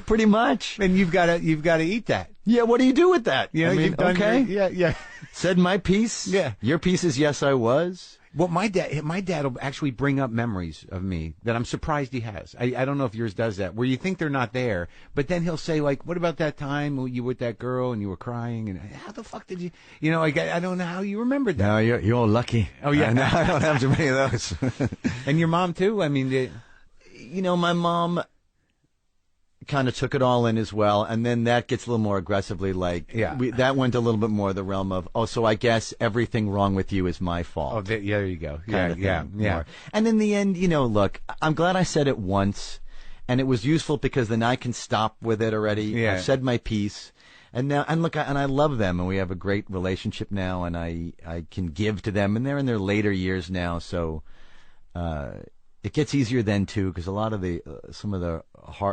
pretty much. And you've got to eat that. Yeah, what do you do with that? You've done yeah. Said my piece. Yeah. Your piece is yes, I was. Well, my dad will actually bring up memories of me that I'm surprised he has. I don't know if yours does that, where you think they're not there, but then he'll say, like, what about that time you were with that girl and you were crying, and how the fuck did you, I don't know how you remembered that. No, you're lucky. Oh, yeah. No, I don't have too many of those. And your mom, too? I mean, my mom kind of took it all in as well, and then that gets a little more aggressively that went a little bit more the realm of, so I guess everything wrong with you is my fault. Oh, there you go. Yeah. And in the end, look, I'm glad I said it once, and it was useful because then I can stop with it already. Yeah. I've said my piece, and now, and look, and I love them, and we have a great relationship now, and I can give to them, and they're in their later years now, so it gets easier then too, because a lot of some of the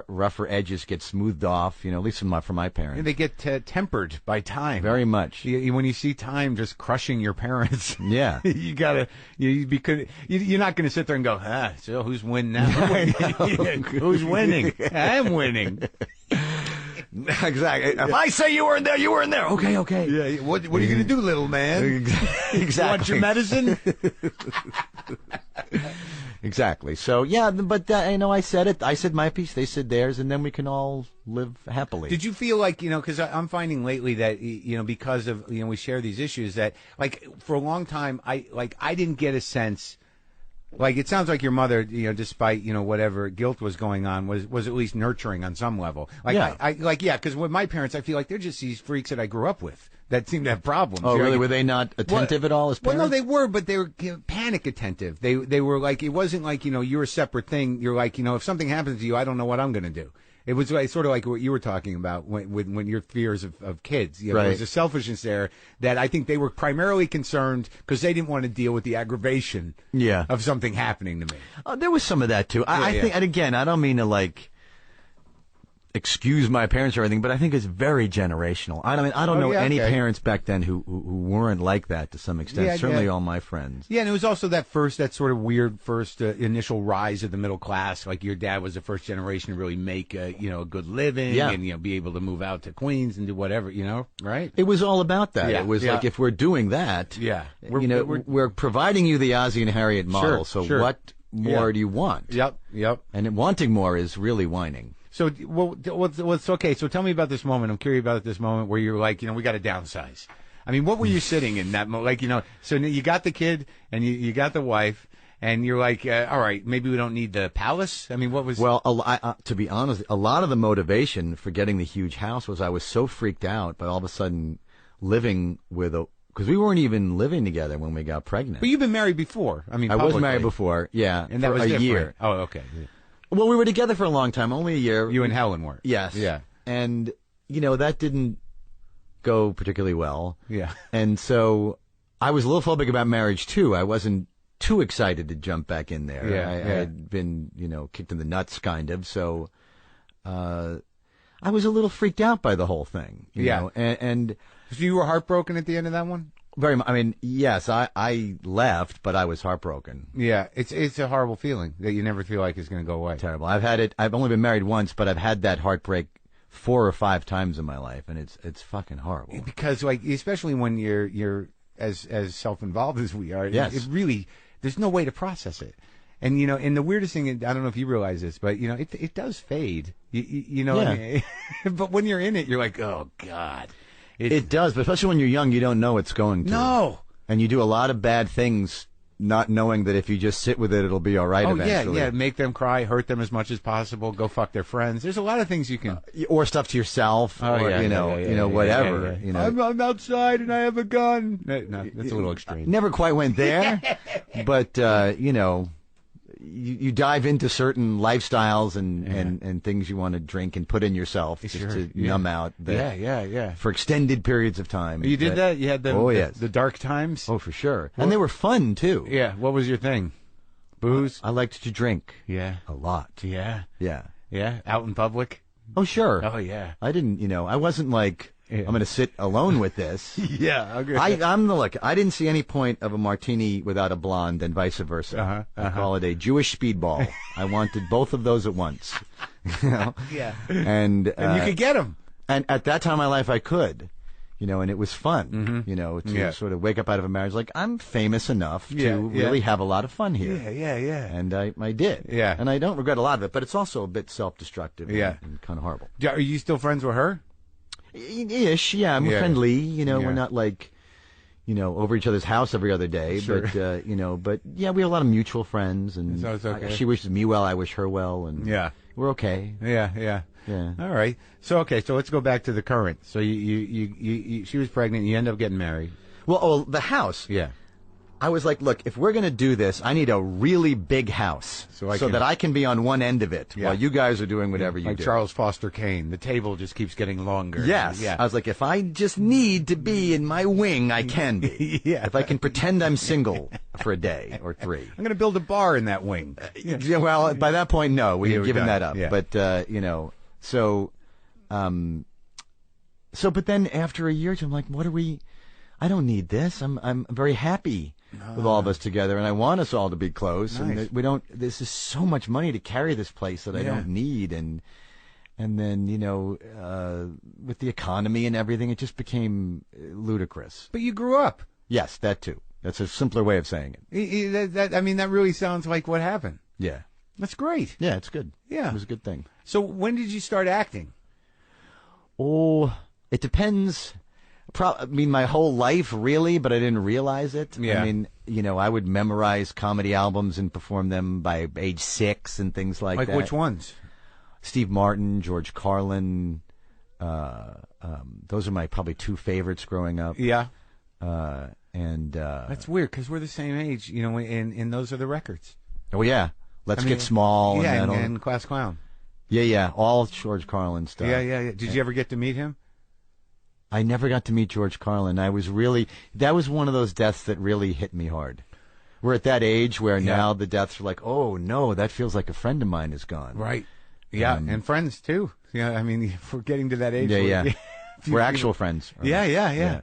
rougher edges get smoothed off. At least for my parents. And they get tempered by time. Very much. When you see time just crushing your parents, yeah, you gotta. You're not going to sit there and go, so who's winning now? Who's winning? I'm winning. Exactly. If I say you were in there, you were in there. Okay. Yeah. What are you going to do, little man? Exactly. You want your medicine? Exactly. So yeah, but I said it. I said my piece. They said theirs, and then we can all live happily. Did you feel like because I'm finding lately that because of we share these issues that for a long time I didn't get a sense. It sounds like your mother, despite whatever guilt was going on, was at least nurturing on some level. Because with my parents, I feel like they're just these freaks that I grew up with that seem to have problems. Oh, really? Were they not attentive at all as parents? Well, no, they were, but they were panic attentive. They were it wasn't like you're a separate thing. You're if something happens to you, I don't know what I'm going to do. It was like, sort of like what you were talking about when your fears of kids. You know, right. There was a selfishness there that I think they were primarily concerned because they didn't want to deal with the aggravation of something happening to me. There was some of that, too. I think, and again, I don't mean to, like, excuse my parents or anything, but I think it's very generational. I don't know any parents back then who weren't like that to some extent. Certainly all my friends. Yeah, and it was also that sort of weird first initial rise of the middle class. Like your dad was the first generation to really make a good living and be able to move out to Queens and do whatever, right? It was all about that. Yeah, it was like, if we're doing that, we're providing you the Ozzie and Harriet model. What more do you want? Yep. And wanting more is really whining. So, what's okay? So, tell me about this moment. I'm curious about this moment where you're like, we got to downsize. I mean, what were you sitting in that moment? Like, so you got the kid and you got the wife, and you're like, all right, maybe we don't need the palace. I mean, what was? Well, to be honest, a lot of the motivation for getting the huge house was I was so freaked out by all of a sudden living with because we weren't even living together when we got pregnant. But you've been married before. I mean, I was married before, and that was a year. Oh, okay. Yeah. Well, we were together for a long time, only a year. You and Helen were. Yes. Yeah. And, that didn't go particularly well. Yeah. And so I was a little phobic about marriage, too. I wasn't too excited to jump back in there. Yeah, I had been, kicked in the nuts, kind of. So I was a little freaked out by the whole thing. You know? And so you were heartbroken at the end of that one? Very much. I mean, yes, I left, but I was heartbroken. Yeah, it's a horrible feeling that you never feel like it's going to go away. Terrible. I've had it. I've only been married once, but I've had that heartbreak 4 or 5 times in my life, and it's fucking horrible. Because, like, especially when you're as self-involved as we are, it really there's no way to process it. And and the weirdest thing, I don't know if you realize this, but it does fade. Yeah. But when you're in it, you're like, oh God. It does, but especially when you're young, you don't know it's going to. No. And you do a lot of bad things not knowing that if you just sit with it, it'll be all right eventually. Yeah. Make them cry, hurt them as much as possible, go fuck their friends. There's a lot of things you can... Or stuff to yourself, whatever. I'm outside and I have a gun. No, that's a little extreme. Never quite went there, but, you dive into certain lifestyles and things you want to drink and put in yourself just to numb out. For extended periods of time. You did that? You had the dark times? Oh, for sure. And they were fun, too. Yeah. What was your thing? Booze? I liked to drink. Yeah. A lot. Yeah. Yeah. Yeah? Out in public? Oh, sure. Oh, yeah. I didn't, I wasn't like... I'm going to sit alone with this. Yeah, okay. I didn't see any point of a martini without a blonde and vice versa. I call it a Jewish speedball. I wanted both of those at once. Yeah. And you could get them. And at that time in my life, I could. And it was fun, to sort of wake up out of a marriage like, I'm famous enough to really have a lot of fun here. Yeah. And I did. Yeah. And I don't regret a lot of it, but it's also a bit self-destructive and kind of horrible. Are you still friends with her? Ish, yeah. I'm friendly. We're not like, over each other's house every other day. Sure. But we have a lot of mutual friends, and so it's okay. She wishes me well, I wish her well, and we're okay. Yeah. All right. So let's go back to the current. So you she was pregnant. You end up getting married. Well, the house. Yeah. I was like, look, if we're going to do this, I need a really big house so that I can be on one end of it while you guys are doing whatever you do. Like Charles Foster Kane. The table just keeps getting longer. Yes. Yeah. I was like, if I just need to be in my wing, I can be. If I can pretend I'm single for a day or 3. I'm going to build a bar in that wing. Well, by that point, no. We had given that up. Yeah. But, but then after a year or two, I'm like, I don't need this. I'm very happy with all of us together, and I want us all to be close. Nice. And this is so much money to carry this place that I don't need, and then with the economy and everything, it just became ludicrous. But you grew up. Yes, that too. That's a simpler way of saying it. That really sounds like what happened. Yeah, that's great. Yeah, it's good. Yeah, it was a good thing. So when did you start acting? Oh, it depends. My whole life, really, but I didn't realize it. Yeah. I mean, I would memorize comedy albums and perform them by age 6 and things like that. Like which ones? Steve Martin, George Carlin. Those are my probably 2 favorites growing up. Yeah. That's weird because we're the same age, and those are the records. Oh, yeah. Let's Get Small. Yeah, and Class Clown. Yeah, all George Carlin stuff. Yeah. Did you ever get to meet him? I never got to meet George Carlin. That was one of those deaths that really hit me hard. We're at that age where now the deaths are like, oh no, that feels like a friend of mine is gone. Right. Yeah, and friends too. Yeah, I mean, if we're getting to that age. Yeah. We're actual friends. Yeah.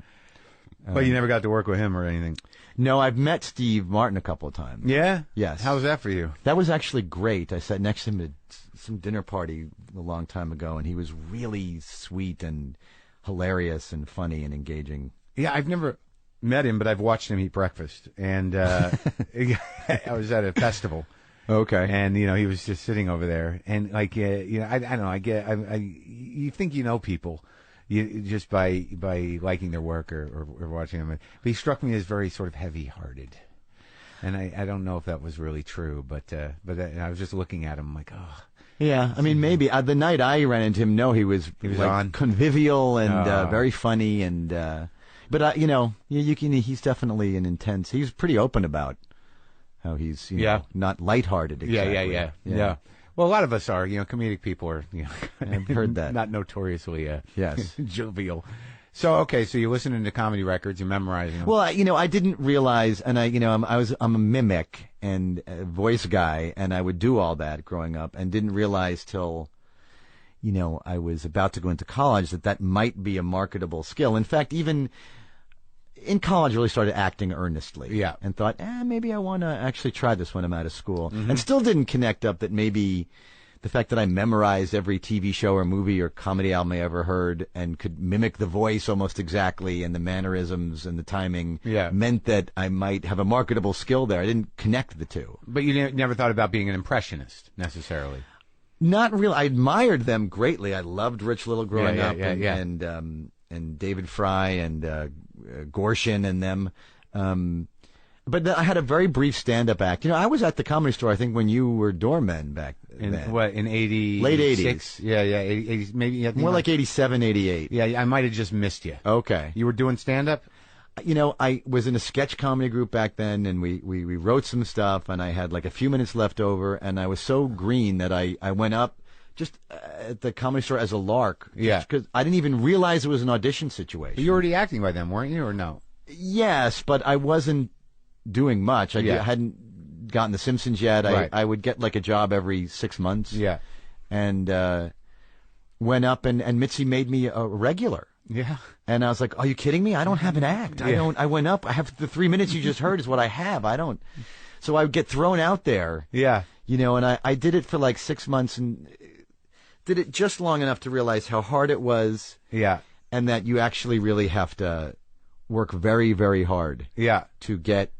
But you never got to work with him or anything. No, I've met Steve Martin a couple of times. Yeah? Yes. How was that for you? That was actually great. I sat next to him at some dinner party a long time ago, and he was really sweet and hilarious and funny and engaging. Yeah, I've never met him, but I've watched him eat breakfast. And I was at a festival. Okay. And, he was just sitting over there. And, I don't know, you think you know people. Just by liking their work or watching them. But he struck me as very sort of heavy-hearted. And I don't know if that was really true, but I was just looking at him like, oh. Yeah, I mean, maybe. The night I ran into him, he was like on. Convivial and very funny. And but, he's definitely an intense. He's pretty open about how he's, not lighthearted exactly. Yeah. Well, a lot of us are, comedic people are, I've heard that. Not notoriously, yes, jovial. So you're listening to comedy records, you're memorizing them. Well, I didn't realize, and I'm a mimic and a voice guy, and I would do all that growing up, and didn't realize till, I was about to go into college that might be a marketable skill. In fact, even in college, I really started acting earnestly. Yeah. And thought, maybe I want to actually try this when I'm out of school. Mm-hmm. And still didn't connect up that maybe the fact that I memorized every TV show or movie or comedy album I ever heard and could mimic the voice almost exactly and the mannerisms and the timing meant that I might have a marketable skill there. I didn't connect the two. But you never thought about being an impressionist, necessarily? Not really. I admired them greatly. I loved Rich Little growing up. And David Fry and Gorshin and them. But I had a very brief stand-up act. I was at the Comedy Store, I think, when you were doorman back then. What, in 80? Late 80s. Yeah, 80s, maybe. More like 87, 88. Yeah, I might have just missed you. Okay. You were doing stand-up? I was in a sketch comedy group back then, and we wrote some stuff, and I had like a few minutes left over, and I was so green that I went up just at the Comedy Store as a lark. Yeah. Because I didn't even realize it was an audition situation. You were already acting by then, weren't you, or no? Yes, but I wasn't doing much. I hadn't gotten The Simpsons yet. Right. I would get like a job every 6 months. Yeah. And went up, and Mitzi made me a regular. Yeah. And I was like, are you kidding me? I don't have an act. Yeah. I went up. I have the 3 minutes you just heard is what I have. I don't. So I would get thrown out there. Yeah. And I did it for like 6 months and did it just long enough to realize how hard it was. Yeah. And that you actually really have to work very, very hard. Yeah. To get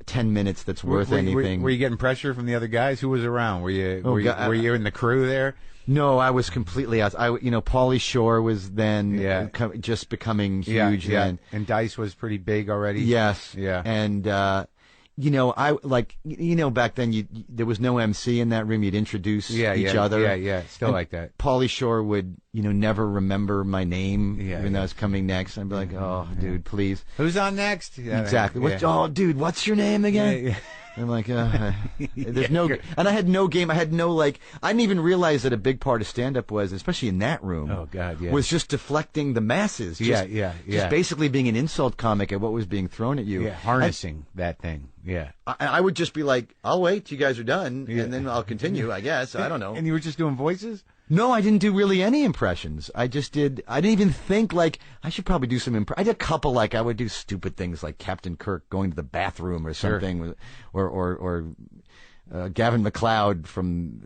10 minminutes that's worth anything. Were you getting pressure from the other guys? Who was around? Were you in the crew there? No, I was completely out. Pauly Shore was then just becoming huge then. And Dice was pretty big already. Yes. Yeah. And back then there was no MC in that room. You'd introduce each other. Yeah. Still like that. Pauly Shore would never remember my name even though I was coming next. I'd be like, oh, dude, please. Who's on next? Exactly. Oh, dude, what's your name again? Yeah. I'm like, there's and I had no game. I had no, I didn't even realize that a big part of stand-up was, especially in that room. Oh, God, yeah. Was just deflecting the masses. Just basically being an insult comic at what was being thrown at you. Yeah, harnessing that thing. Yeah. I would just be like, I'll wait till you guys are done, and then I'll continue, I guess. I don't know. And you were just doing voices? No, I didn't do really any impressions. I didn't even think, I should probably do some I did a couple, I would do stupid things like Captain Kirk going to the bathroom or something, or Gavin McLeod from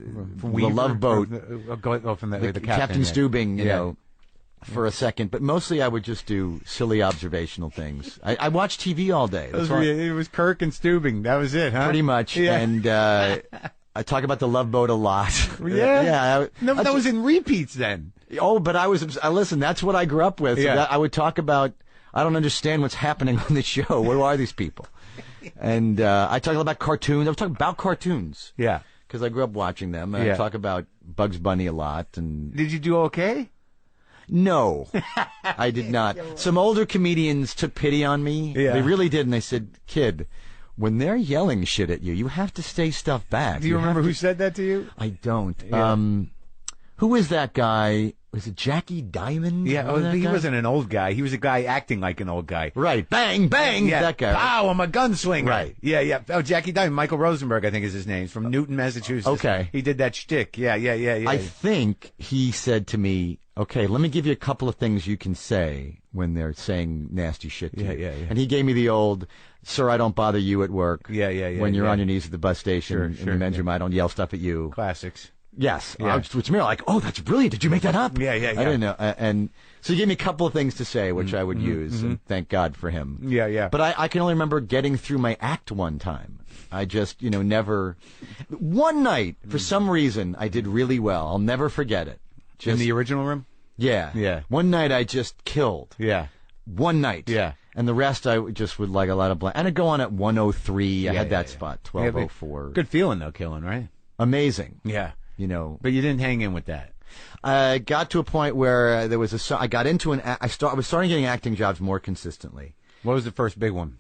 The Love Boat. From the Captain Steubing, for a second. But mostly I would just do silly observational things. I watched TV all day. It was Kirk and Steubing. That was it, huh? Pretty much. Yeah. And I talk about The Love Boat a lot. Yeah? Yeah. That was in repeats then. Oh, but listen, that's what I grew up with. Yeah. I would talk about, I don't understand what's happening on the show. Who are these people? And I talk about cartoons. I would talk about cartoons. Yeah. Because I grew up watching them. And I talk about Bugs Bunny a lot. And did you do okay? No, I did not. Some older comedians took pity on me. Yeah. They really did. And they said, kid, when they're yelling shit at you, you have to stay stuff back. Do you remember who said that to you? I don't. Yeah. Who is that guy? Was it Jackie Diamond? Yeah, he wasn't an old guy. He was a guy acting like an old guy. Right. Bang, bang. Yeah. That guy. Pow, I'm a gunslinger. Right. Yeah, yeah. Oh, Jackie Diamond. Michael Rosenberg, I think is his name. He's from Newton, Massachusetts. Okay. He did that shtick. Yeah. I think he said to me, okay, let me give you a couple of things you can say when they're saying nasty shit to you. Yeah. And he gave me the old, sir, I don't bother you at work. Yeah. When you're on your knees at the bus station in the men's room, I don't yell stuff at you. Classics. Yes. Yeah. Which me like, oh, that's brilliant. Did you make that up? Yeah. I didn't know. And so he gave me a couple of things to say, which I would use, and thank God for him. Yeah. But I can only remember getting through my act one time. I just, never. One night, for some reason, I did really well. I'll never forget it. In the original room? Yeah. Yeah. One night I just killed. Yeah. One night. Yeah. And the rest I just would like a lot of blank. And I'd go on at 103. I had that spot, 1204. Good feeling, though, killing, right? Amazing. Yeah. But you didn't hang in with that. I got to a point where there was I got into I was starting getting acting jobs more consistently. What was the first big one?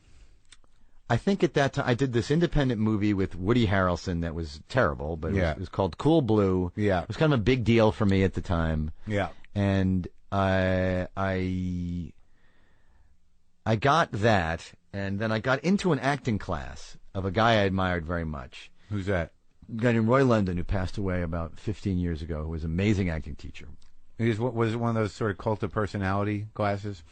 I think at that time I did this independent movie with Woody Harrelson that was terrible, but it was called Cool Blue. Yeah. It was kind of a big deal for me at the time. Yeah. And I got that, and then I got into an acting class of a guy I admired very much. Who's that? A guy named Roy London, who passed away about 15 years ago, who was an amazing acting teacher. Was it one of those sort of cult of personality classes?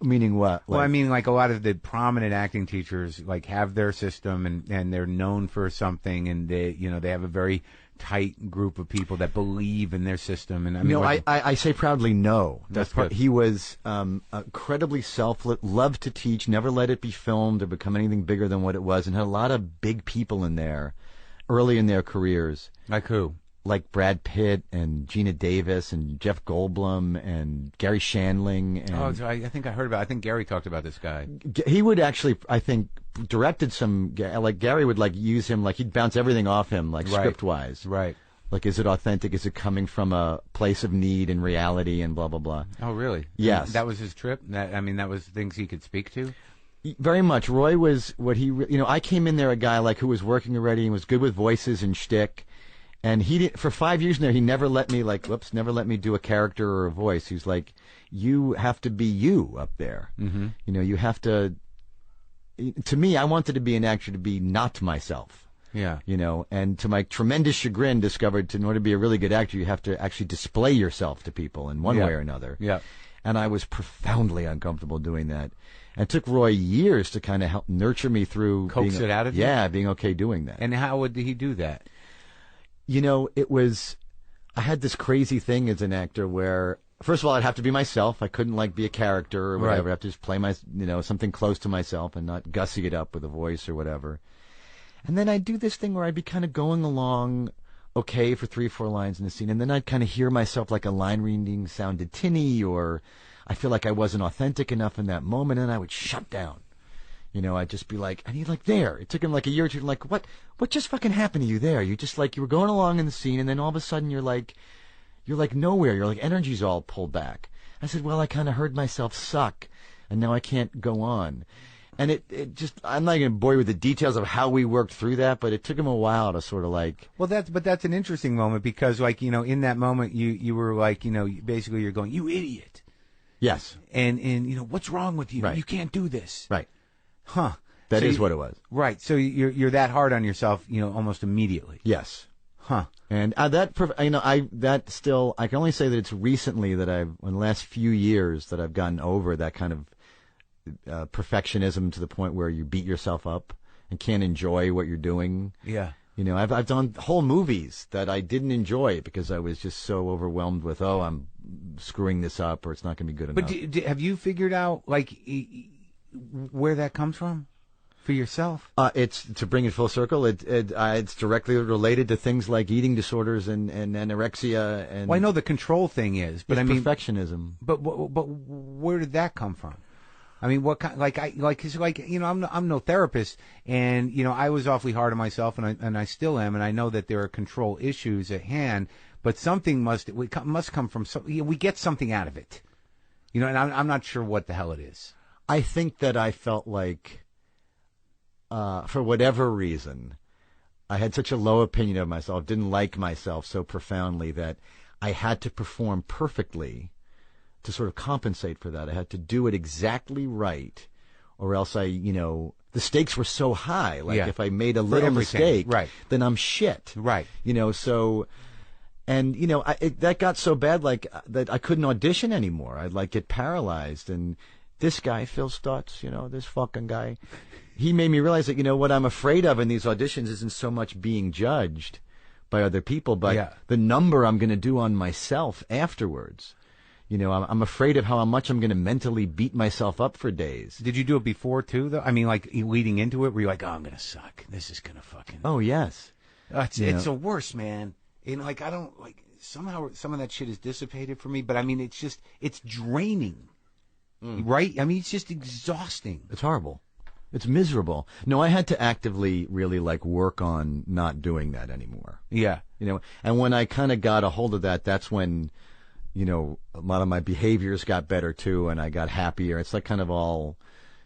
Meaning what? Well, I mean, like a lot of the prominent acting teachers, like have their system and they're known for something, and they have a very tight group of people that believe in their system. And I mean, I say proudly no. That's good. He was incredibly selfless, loved to teach, never let it be filmed or become anything bigger than what it was, and had a lot of big people in there early in their careers. Like who? Like Brad Pitt and Gina Davis and Jeff Goldblum and Gary Shandling. And I think I heard about. I think Gary talked about this guy. He would actually, I think, directed some. Like Gary would use him. Like he'd bounce everything off him, like script wise. Right. Like, is it authentic? Is it coming from a place of need and reality and blah blah blah? Oh, really? Yes. That was his trip. That was things he could speak to. Very much. Roy was what he. I came in there a guy who was working already and was good with voices and shtick. And he did, for 5 years in there, he never let me never let me do a character or a voice. He's like, you have to be you up there. Mm-hmm. You have to. To me, I wanted to be an actor to be not myself. Yeah. And to my tremendous chagrin, discovered in order to be a really good actor, you have to actually display yourself to people in one way or another. Yeah. And I was profoundly uncomfortable doing that. And it took Roy years to kind of help nurture me through. Coax it out of you? Yeah, being okay doing that. And how would he do that? It was, I had this crazy thing as an actor where, first of all, I'd have to be myself. I couldn't be a character or whatever. Right. I have to just play something close to myself and not gussy it up with a voice or whatever. And then I'd do this thing where I'd be kind of going along okay for 3 or 4 lines in the scene. And then I'd kind of hear myself like a line reading sounded tinny, or I feel like I wasn't authentic enough in that moment, and I would shut down. I'd just be like, I need there. It took him like a year or two. Like, what just fucking happened to you there? You just you were going along in the scene, and then all of a sudden you're like nowhere. Your energy's all pulled back. I said, well, I kind of heard myself suck, and now I can't go on. And it just, I'm not going to bore you with the details of how we worked through that, but it took him a while to sort of Well, that's an interesting moment because in that moment you were basically you're going, you idiot. Yes. And what's wrong with you? Right. You can't do this. Right. Huh. That is what it was. Right. So you're that hard on yourself, almost immediately. Yes. Huh. And I can only say that it's recently that in the last few years that I've gotten over that kind of perfectionism to the point where you beat yourself up and can't enjoy what you're doing. Yeah. I've done whole movies that I didn't enjoy because I was just so overwhelmed with, I'm screwing this up or it's not going to be good enough. But have you figured out where that comes from for yourself? It's to bring it full circle. It's directly related to things like eating disorders and anorexia. And I know the control thing is, but perfectionism. But where did that come from? I mean, what kind? I'm no therapist, and I was awfully hard on myself, and I still am, and I know that there are control issues at hand. But something must come from something. We get something out of it, and I'm not sure what the hell it is. I think that I felt like, for whatever reason, I had such a low opinion of myself, didn't like myself so profoundly that I had to perform perfectly to sort of compensate for that. I had to do it exactly right, or else the stakes were so high. Like if I made a little mistake, then I'm shit. Right. So, and that got so bad, like that I couldn't audition anymore. I'd like get paralyzed. And this guy, Phil Stutz, this fucking guy, he made me realize that what I'm afraid of in these auditions isn't so much being judged by other people, but the number I'm going to do on myself afterwards. I'm afraid of how much I'm going to mentally beat myself up for days. Did you do it before, too, though? I mean, like, leading into it, were you like, oh, I'm going to suck. This is going to fucking... Oh, yes. It's the worst, man. And, like, I don't... Like, somehow some of that shit is dissipated for me, but, I mean, it's draining. Right? I mean, it's just exhausting. It's horrible. It's miserable. No, I had to actively really, like, work on not doing that anymore. Yeah. And when I kind of got a hold of that, that's when... a lot of my behaviors got better too, and I got happier. It's like kind of all,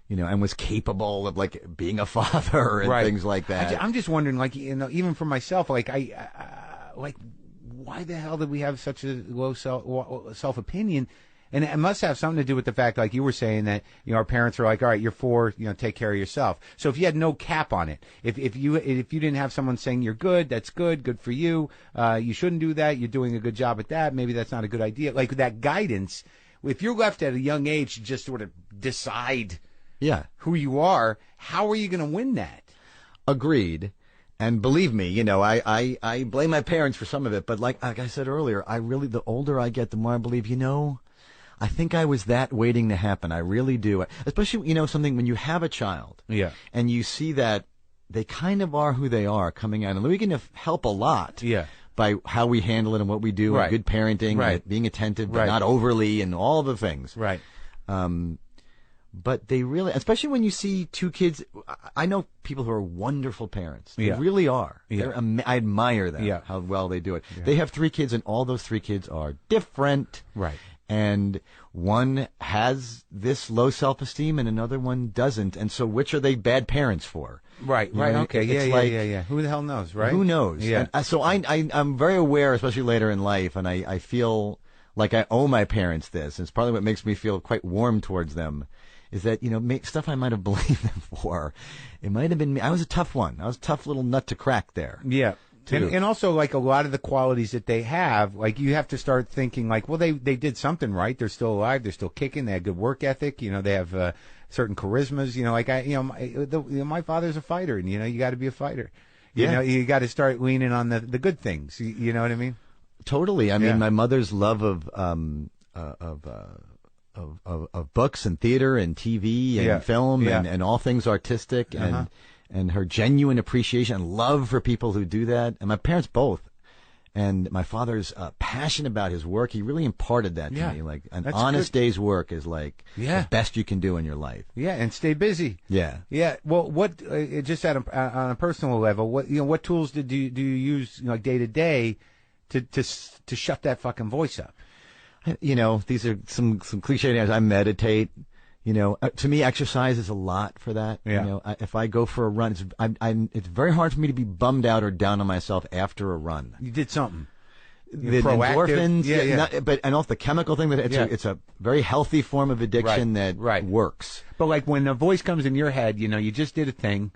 and was capable of like being a father and things like that. I'm just wondering, like, even for myself, like like, why the hell did we have such a low self opinion? And it must have something to do with the fact, like you were saying, that our parents are like, all right, you're 4, take care of yourself. So if you had no cap on it, if you didn't have someone saying you're good, that's good for you. You shouldn't do that. You're doing a good job at that. Maybe that's not a good idea. Like that guidance, if you're left at a young age to just sort of decide, who you are, how are you going to win that? Agreed. And believe me, I blame my parents for some of it, but like I said earlier, the older I get, the more I believe, I think I was that waiting to happen. I really do. Especially, something when you have a child. Yeah. And you see that they kind of are who they are coming out. And we can help a lot. Yeah. By how we handle it and what we do. And good parenting. And being attentive, but not overly, and all the things. Right. But they really, especially when you see 2 kids, I know people who are wonderful parents. They really are. Yeah. I admire them, how well they do it. Yeah. They have 3 kids, and all those 3 kids are different. Right. And one has this low self-esteem and another one doesn't. And so which are they bad parents for? Right, okay. Yeah. Who the hell knows, right? Who knows? Yeah. And so I'm very aware, especially later in life, and I feel like I owe my parents this. And it's partly what makes me feel quite warm towards them, is that, stuff I might have blamed them for. It might have been me. I was a tough one. I was a tough little nut to crack there. Yeah. And also, like, a lot of the qualities that they have, like, you have to start thinking, like, well, they did something right. They're still alive. They're still kicking. They have good work ethic. They have certain charismas. My father's a fighter, and, you got to be a fighter. You got to start leaning on the good things. You know what I mean? Totally. I mean, my mother's love of books and theater and TV and film and all things artistic and her genuine appreciation and love for people who do that. And my parents both. And my father's passion about his work. He really imparted that to me. Like, an honest day's work is like the best you can do in your life. Yeah, and stay busy. Yeah. Yeah. Well, what just on a personal level, what tools do you use day to day to shut that fucking voice up? These are some cliche names. I meditate. To me, exercise is a lot for that. Yeah. If I go for a run, it's very hard for me to be bummed out or down on myself after a run. You did something. The endorphins, and also the chemical thing, that it's a very healthy form of addiction that works. But like when a voice comes in your head, you just did a thing.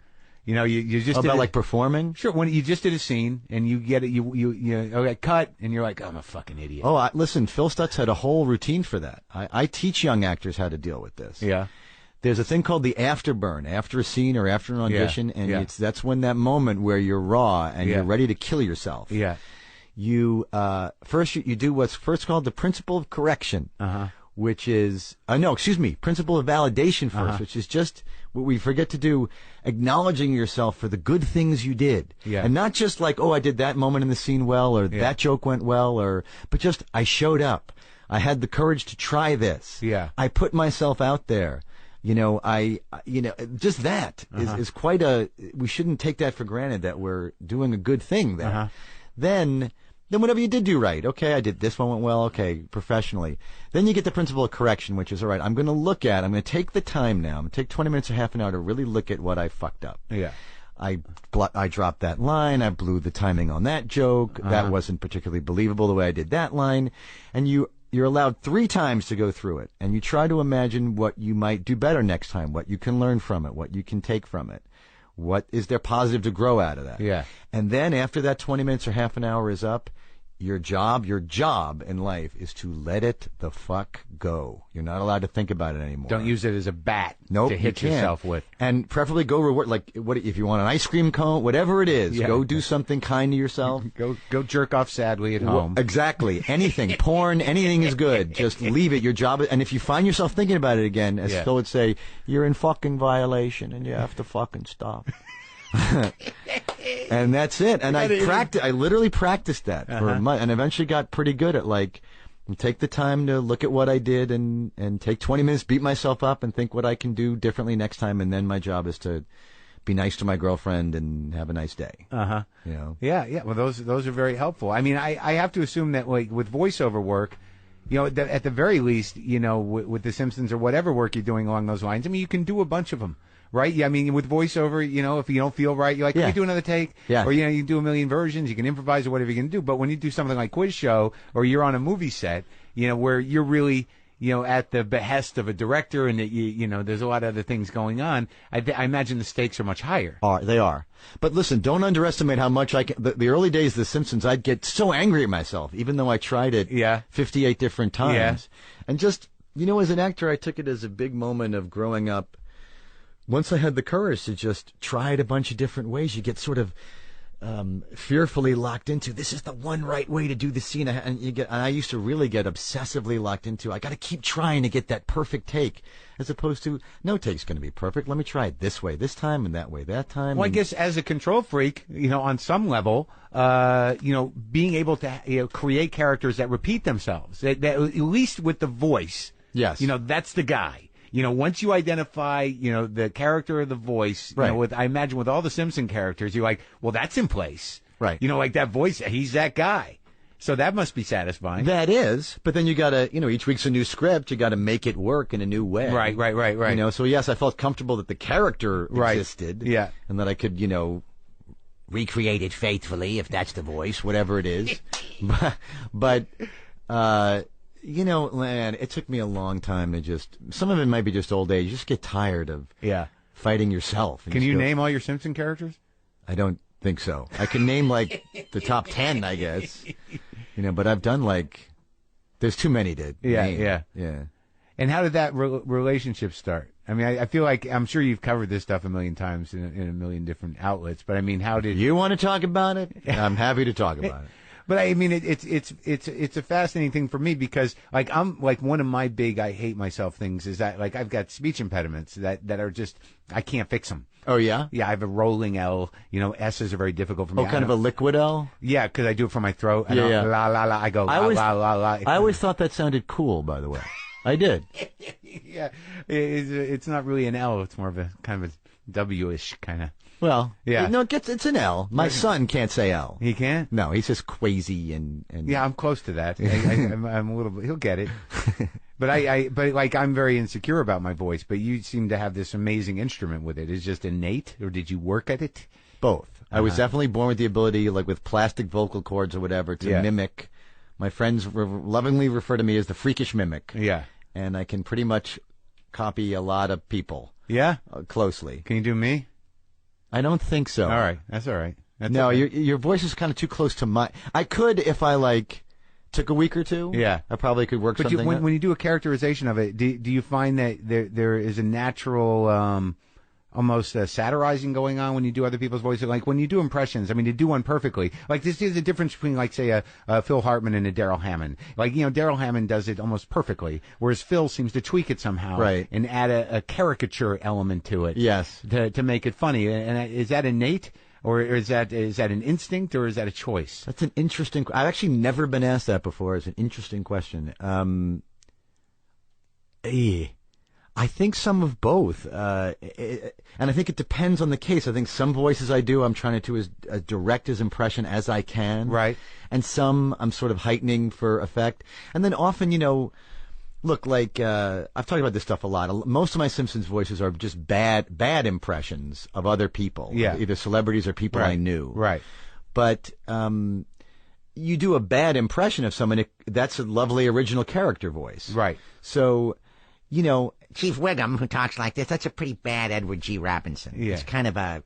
You just did like performing. Sure, when you just did a scene and you get it, you cut, and you're like, I'm a fucking idiot. Oh, listen, Phil Stutz had a whole routine for that. I teach young actors how to deal with this. Yeah. There's a thing called the afterburn, after a scene or after an audition, and that's when that moment where you're raw and you're ready to kill yourself. Yeah. You first you do what's first called the principle of correction. Which is, principle of validation first, which is just what we forget to do, acknowledging yourself for the good things you did. Yeah. And not just like, I did that moment in the scene well, or that joke went well, but just, I showed up. I had the courage to try this. Yeah. I put myself out there. Just that is quite we shouldn't take that for granted, that we're doing a good thing there. Then whatever you did do right, okay, I did this one went well, okay, professionally. Then you get the principle of correction, which is, all right, I'm going to take the time now. I'm going to take 20 minutes or half an hour to really look at what I fucked up. Yeah. I dropped that line. I blew the timing on that joke. That wasn't particularly believable the way I did that line. And you're allowed 3 times to go through it, and you try to imagine what you might do better next time, what you can learn from it, what you can take from it. What is there positive to grow out of that? Yeah. And then after that 20 minutes or half an hour is up, your job in life is to let it the fuck go. You're not allowed to think about it anymore. Don't use it as a bat to hit yourself with. And preferably go reward, like, what if you want an ice cream cone, whatever it is, go do something kind to yourself. Go jerk off sadly at home. Exactly. Anything. Porn, anything is good. Just leave it. Your job, and if you find yourself thinking about it again, as Phil would say, you're in fucking violation and you have to fucking stop. And that's it. And I literally practiced that for a month, and eventually got pretty good at, like, take the time to look at what I did and take 20 minutes, beat myself up, and think what I can do differently next time. And then my job is to be nice to my girlfriend and have a nice day. You know? Yeah. Well, those are very helpful. I mean, I have to assume that, like, with voiceover work, you know, at the very least, you know, with The Simpsons or whatever work you're doing along those lines, I mean, you can do a bunch of them. Right? Yeah, I mean, with voiceover, you know, if you don't feel right, you're like, can we do another take? Yeah. Or, you know, you can do a million versions, you can improvise or whatever you can do. But when you do something like Quiz Show, or you're on a movie set, you know, where you're really, you know, at the behest of a director and that you know, there's a lot of other things going on, I imagine the stakes are much higher. They are. But listen, don't underestimate how much the early days of The Simpsons, I'd get so angry at myself, even though I tried it 58 different times. Yeah. And just, you know, as an actor, I took it as a big moment of growing up. Once I had the courage to just try it a bunch of different ways, you get sort of fearfully locked into, this is the one right way to do the scene. And I used to really get obsessively locked into, I got to keep trying to get that perfect take, as opposed to, no take's going to be perfect. Let me try it this way this time and that way that time. Well, I guess as a control freak, you know, on some level, you know, being able to, you know, create characters that repeat themselves, that at least with the voice. Yes. You know, that's the guy. You know, once you identify, you know, the character or the voice, you know, I imagine with all the Simpson characters, you're like, well, that's in place. Right. You know, like that voice, he's that guy. So that must be satisfying. That is. But then you got to, you know, each week's a new script. You got to make it work in a new way. Right. You know, so yes, I felt comfortable that the character existed. Yeah. And that I could, you know, recreate it faithfully, if that's the voice, whatever it is. but you know, man, it took me a long time to just, some of it might be just old age. You just get tired of fighting yourself. Can you name all your Simpson characters? I don't think so. I can name, like, the top 10, I guess. You know, but I've done, like, there's too many to name. Yeah. And how did that relationship start? I mean, I feel like, I'm sure you've covered this stuff a million times in a million different outlets, but I mean, how did... You want to talk about it? I'm happy to talk about it. But I mean, it's a fascinating thing for me because, like, I'm like, one of my big I hate myself things is that, like, I've got speech impediments that are just, I can't fix them. Oh yeah? Yeah, I have a rolling L. You know, S's are very difficult for me. Oh, kind of a liquid L? Yeah, because I do it for my throat. And yeah. La la la. I go la la la la. I always thought that sounded cool, by the way. I did. Yeah, it's not really an L. It's more of a kind of a W-ish kind of. Well, yeah. No, it's an L. My son can't say L. He can't? No, he says quasi and yeah, I'm close to that. I'm a little bit. He'll get it. But but like, I'm very insecure about my voice. But you seem to have this amazing instrument with it. Is it just innate, or did you work at it? Both. I was definitely born with the ability, like with plastic vocal cords or whatever, to mimic. My friends lovingly refer to me as the freakish mimic. Yeah. And I can pretty much copy a lot of people. Yeah. Closely. Can you do me? I don't think so. All right, that's all right. No, okay. Your voice is kind of too close to my. I could if I like took a week or two. Yeah, I probably could work. But something when you do a characterization of it, do you find that there is a natural, almost satirizing going on when you do other people's voices? Like when you do impressions, I mean, to do one perfectly. Like this is the difference between, like, say, a Phil Hartman and a Daryl Hammond. Like, you know, Daryl Hammond does it almost perfectly, whereas Phil seems to tweak it somehow, right, and add a caricature element to it. Yes, to make it funny. And is that innate? Or is that an instinct, or is that a choice? That's an interesting. I've actually never been asked that before. It's an interesting question. I think some of both, and I think it depends on the case. I think some voices I do, I'm trying to do as direct as impression as I can, right? And some I'm sort of heightening for effect. And then often, you know, Look, like I've talked about this stuff a lot. Most of my Simpsons voices are just bad impressions of other people, either celebrities or people I knew. Right. But you do a bad impression of someone, that's a lovely original character voice. Right. So, you know, Chief Wiggum, who talks like this, that's a pretty bad Edward G. Robinson. Yeah. It's kind of a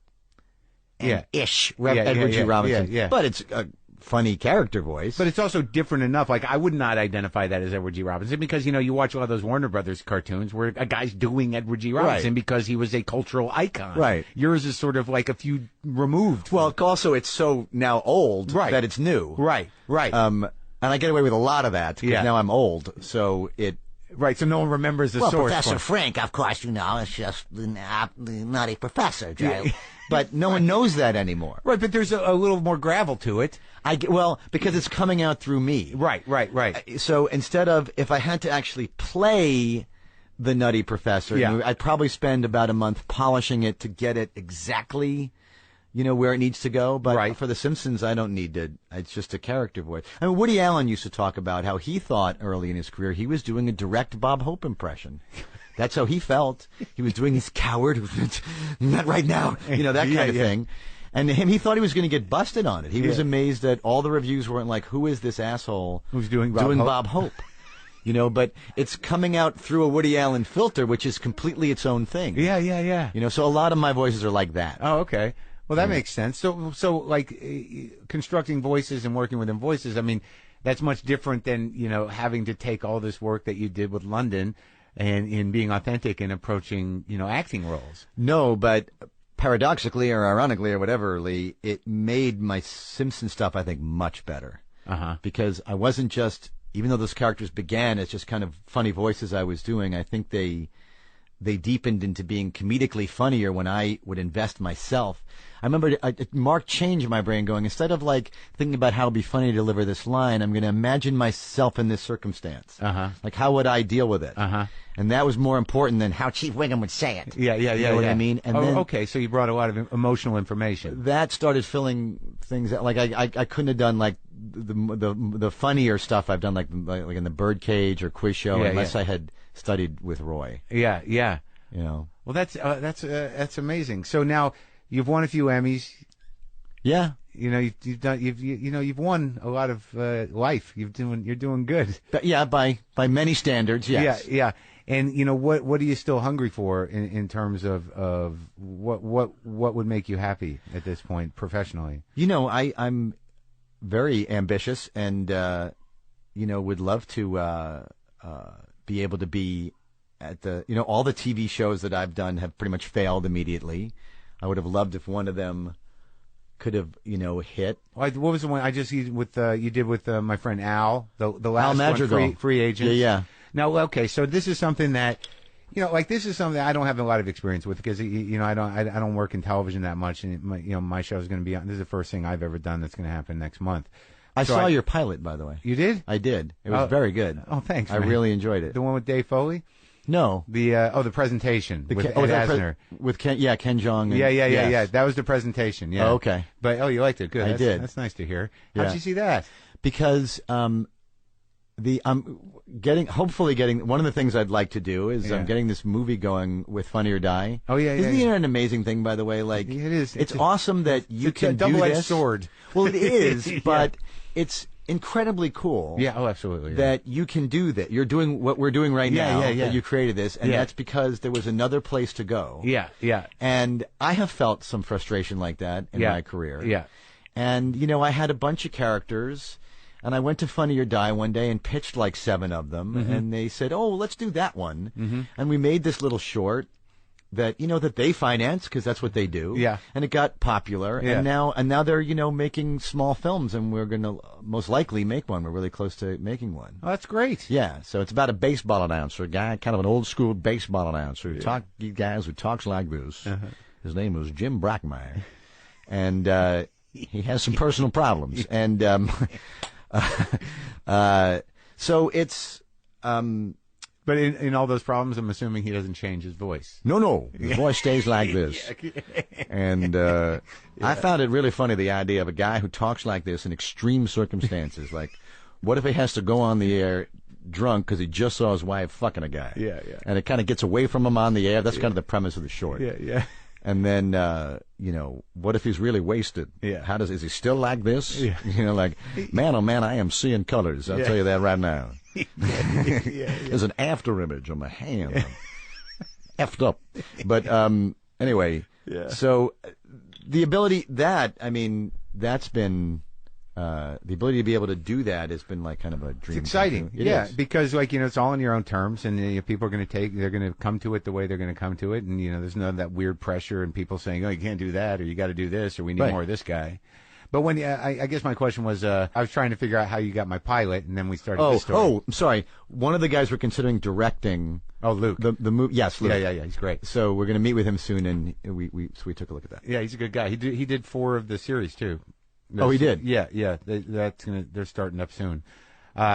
ish Edward G. Robinson. Yeah. But it's a funny character voice. But it's also different enough. Like, I would not identify that as Edward G. Robinson because, you know, you watch a lot of those Warner Brothers cartoons where a guy's doing Edward G. Robinson because he was a cultural icon. Right. Yours is sort of like a few removed. Well, also, it's so now old that it's new. Right. And I get away with a lot of that because now I'm old. So it... Right, so no one remembers the source. Professor Frank, of course, you know, is just the naughty professor, Joe. But no one knows that anymore. Right, but there's a little more gravel to it. Because it's coming out through me. Right. So instead of, if I had to actually play the Nutty Professor, I'd probably spend about a month polishing it to get it exactly, you know, where it needs to go. But for The Simpsons, I don't need to. It's just a character voice. I mean, Woody Allen used to talk about how he thought early in his career he was doing a direct Bob Hope impression. That's how he felt. He was doing this coward, not right now, you know, that kind of thing. And he thought he was going to get busted on it. He was amazed that all the reviews weren't like, who is this asshole who's doing Bob Hope? You know, but it's coming out through a Woody Allen filter, which is completely its own thing. Yeah. You know, so a lot of my voices are like that. Oh, okay. Well, that makes sense. So like constructing voices and working within voices, I mean, that's much different than, you know, having to take all this work that you did with London and in being authentic and approaching, you know, acting roles. No, but paradoxically or ironically or whatever, Lee, it made my Simpson stuff, I think, much better. Because I wasn't just, even though those characters began as just kind of funny voices I was doing, I think they deepened into being comedically funnier when I would invest myself. I remember Mark changed my brain going, instead of like thinking about how it would be funny to deliver this line, I'm going to imagine myself in this circumstance. Like, how would I deal with it? And that was more important than how Chief Wiggum would say it. Yeah. You know what I mean? And then, okay, so you brought a lot of emotional information. That started filling things out. Like, I couldn't have done like the funnier stuff I've done like in the Birdcage or Quiz Show unless I had studied with Roy. Yeah. You know. Well, that's amazing. So now you've won a few Emmys. Yeah. You know, you've won a lot of life. You're doing good. But yeah, by many standards, yes. Yeah. And you know, what are you still hungry for in terms of what would make you happy at this point professionally? You know, I'm very ambitious and you know, would love to be able to be at the, you know, all the TV shows that I've done have pretty much failed immediately. I would have loved if one of them could have, you know, hit. What was the one I just you did with my friend Al, the last Al one, free agent? Yeah. Now, okay, so this is something that, you know, like this is something I don't have a lot of experience with because, you know, I don't work in television that much, and my show is going to be on. This is the first thing I've ever done that's going to happen next month. I saw your pilot, by the way. You did? I did. It was very good. Oh, thanks. I man. really enjoyed it. The one with Dave Foley? No. The presentation with Ed Asner. With Ken Jeong. Yeah. That was the presentation. Yeah. Oh, okay. But you liked it. Good. I did. That's nice to hear. Yeah. How'd you see that? Because I'm hopefully getting one of the things I'd like to do is I'm getting this movie going with Funny or Die. Oh yeah. Isn't the internet an amazing thing, by the way? Like it is. It's awesome that you can do this. Double-edged sword. Well, it is, but it's incredibly cool. Yeah. Oh, absolutely. That you can do that. You're doing what we're doing right now. Yeah. That you created this, and that's because there was another place to go. Yeah. And I have felt some frustration like that in my career. Yeah. And you know, I had a bunch of characters. And I went to Funny or Die one day and pitched like 7 of them, and they said, "Oh, let's do that one." And we made this little short that, you know, that they finance because that's what they do. Yeah. And it got popular, and now they're, you know, making small films, and we're going to most likely make one. We're really close to making one. Oh, that's great. Yeah. So it's about a baseball announcer, a guy, kind of an old school baseball announcer who talks like this. His name was Jim Brackmeyer, and he has some personal problems, and so it's but in all those problems, I'm assuming he doesn't change his voice. No, his voice stays like this. And I found it really funny, the idea of a guy who talks like this in extreme circumstances. Like, what if he has to go on the air drunk because he just saw his wife fucking a guy. Yeah, yeah. And it kind of gets away from him on the air. That's kind of the premise of the short. Yeah, yeah. And then, what if he's really wasted? Yeah. Is he still like this? Yeah. Man, oh man, I am seeing colors. I'll tell you that right now. Yeah. There's an after image on my hand. I'm effed up. But anyway, so the ability that's been the ability to be able to do that has been like kind of a dream. It's exciting. It is. Because it's all on your own terms, and people are going to they're going to come to it the way they're going to come to it, and there's none of that weird pressure and people saying, oh, you can't do that, or you got to do this, or we need more of this guy. But when I guess my question was, I was trying to figure out how you got my pilot, and then we started this story. Oh, I'm sorry. One of the guys we're considering directing. Oh, Luke. The movie. Yes, Luke. Yeah. He's great. So we're going to meet with him soon, and we took a look at that. Yeah, he's a good guy. He did 4 of the series too. Oh, he did. Yeah. They're starting up soon.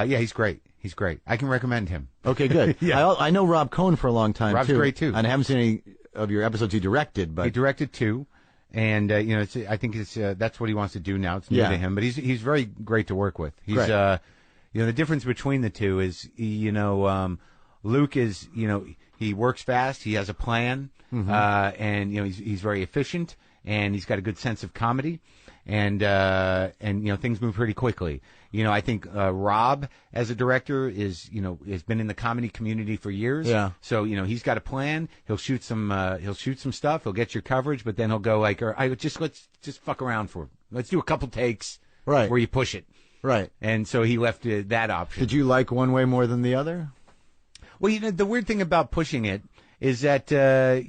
He's great. He's great. I can recommend him. Okay, good. Yeah. I know Rob Cohen for a long time. Rob's too. great too. And I haven't seen any of your episodes he directed, but he directed 2. And I think that's what he wants to do now. It's new to him, but he's very great to work with. He's the difference between the two is Luke is he works fast, he has a plan, and he's very efficient, and he's got a good sense of comedy, and things move pretty quickly. I think Rob as a director has been in the comedy community for years. Yeah. So he's got a plan. He'll shoot some stuff. He'll get your coverage, but then he'll go like, let's just fuck around let's do a couple takes. Right. Where you push it. Right. And so he left that option. Did you like one way more than the other? Well, the weird thing about pushing it is that, I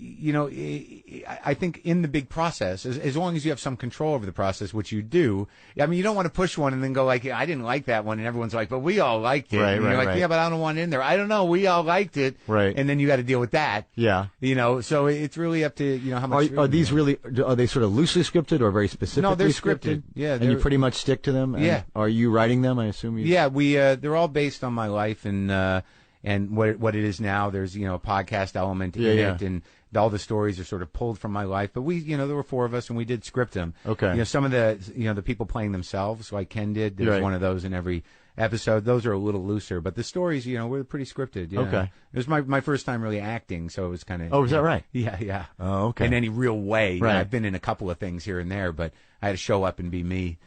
think in the big process, as long as you have some control over the process, which you do, I mean, you don't want to push one and then go like, I didn't like that one, and everyone's like, but we all liked it. Right, and you're right, like, yeah, but I don't want it in there. I don't know. We all liked it. Right. And then you got to deal with that. Yeah. So it's really up to, how much. Are these really, are they sort of loosely scripted or very specifically No, they're scripted. Yeah. And you pretty much stick to them? And yeah. Are you writing them, I assume? Yeah, they're all based on my life and what it is now. There's a podcast element in it, and all the stories are sort of pulled from my life. But we there were 4 of us, and we did script them. Okay. Some of the the people playing themselves, like Ken did. There's one of those in every episode. Those are a little looser, but the stories were pretty scripted. Yeah. Okay. It was my first time really acting, so it was kind of. Oh, is that right? Yeah. Oh, okay. In any real way. Right. I've been in a couple of things here and there, but I had to show up and be me.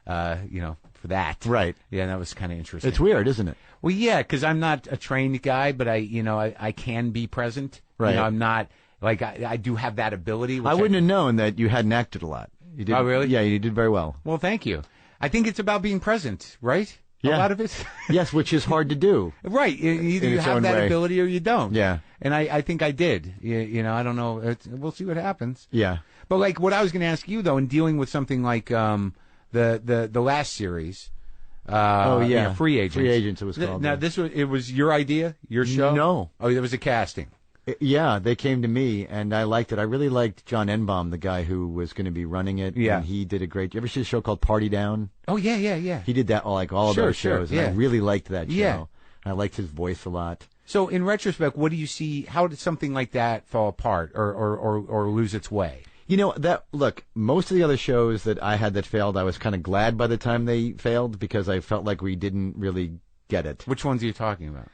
For that. Right. Yeah, that was kind of interesting. It's weird, isn't it? Well, yeah, because I'm not a trained guy, but I can be present. Right. I'm not like I do have that ability. Which I wouldn't have known that you hadn't acted a lot. You did. Oh, really? Yeah, you did very well. Well, thank you. I think it's about being present, right? Yeah. A lot of it. Yes, which is hard to do. Right. Either In you its have own that way. ability or you don't. Yeah. And I think I did. I don't know. We'll see what happens. Yeah. But like what I was going to ask you though, in dealing with something like the last series. Free Agents. Free Agents, it was called. Now, it was your idea, your show? No. Oh, there was a casting. Yeah, they came to me, and I liked it. I really liked John Enbaum, the guy who was going to be running it. Yeah. And he did a great. You ever see a show called Party Down? Oh, yeah. He did that, all of those shows, and I really liked that show. Yeah. I liked his voice a lot. So, in retrospect, what do you see? How did something like that fall apart or lose its way? Look, most of the other shows that I had that failed, I was kind of glad by the time they failed because I felt like we didn't really get it. Which ones are you talking about?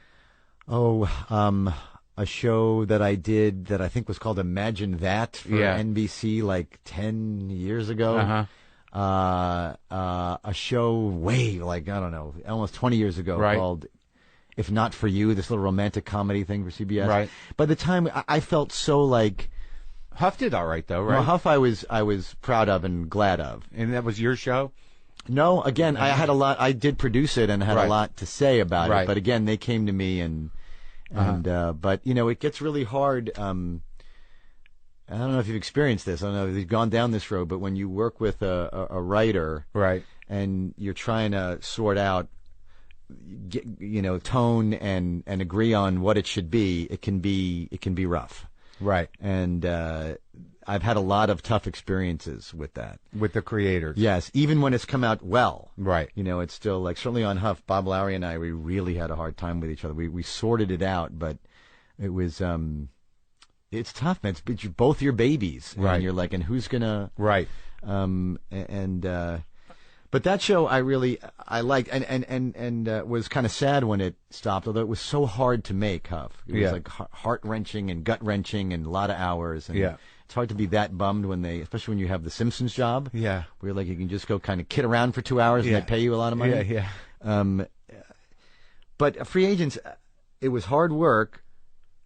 A show that I did that I think was called Imagine That for NBC like 10 years ago. A show way, I don't know, almost 20 years ago called If Not For You, this little romantic comedy thing for CBS. Right. By the time I felt so like... Huff did all right, though, right? Well, Huff I was proud of and glad of. And that was your show? No, again, I had a lot. I did produce it and had a lot to say about it. But again, they came to me but it gets really hard. I don't know if you've experienced this. I don't know if you've gone down this road, but when you work with a writer, right, and you're trying to sort out, tone and agree on what it should be, it can be rough. Right. And I've had a lot of tough experiences with that. With the creators. Yes, even when it's come out well. Right. It's still, certainly on Huff, Bob Lowry and I, we really had a hard time with each other. We sorted it out, but it was, it's tough, man. It's both your babies. Right. And you're like, and who's going to... Right. But that show I liked and was kind of sad when it stopped, although it was so hard to make, Huff. It was like heart-wrenching and gut-wrenching and a lot of hours. And it's hard to be that bummed especially when you have the Simpsons job. Yeah. Where like you can just go kind of kid around for 2 hours and they pay you a lot of money. Yeah. But Free Agents, it was hard work.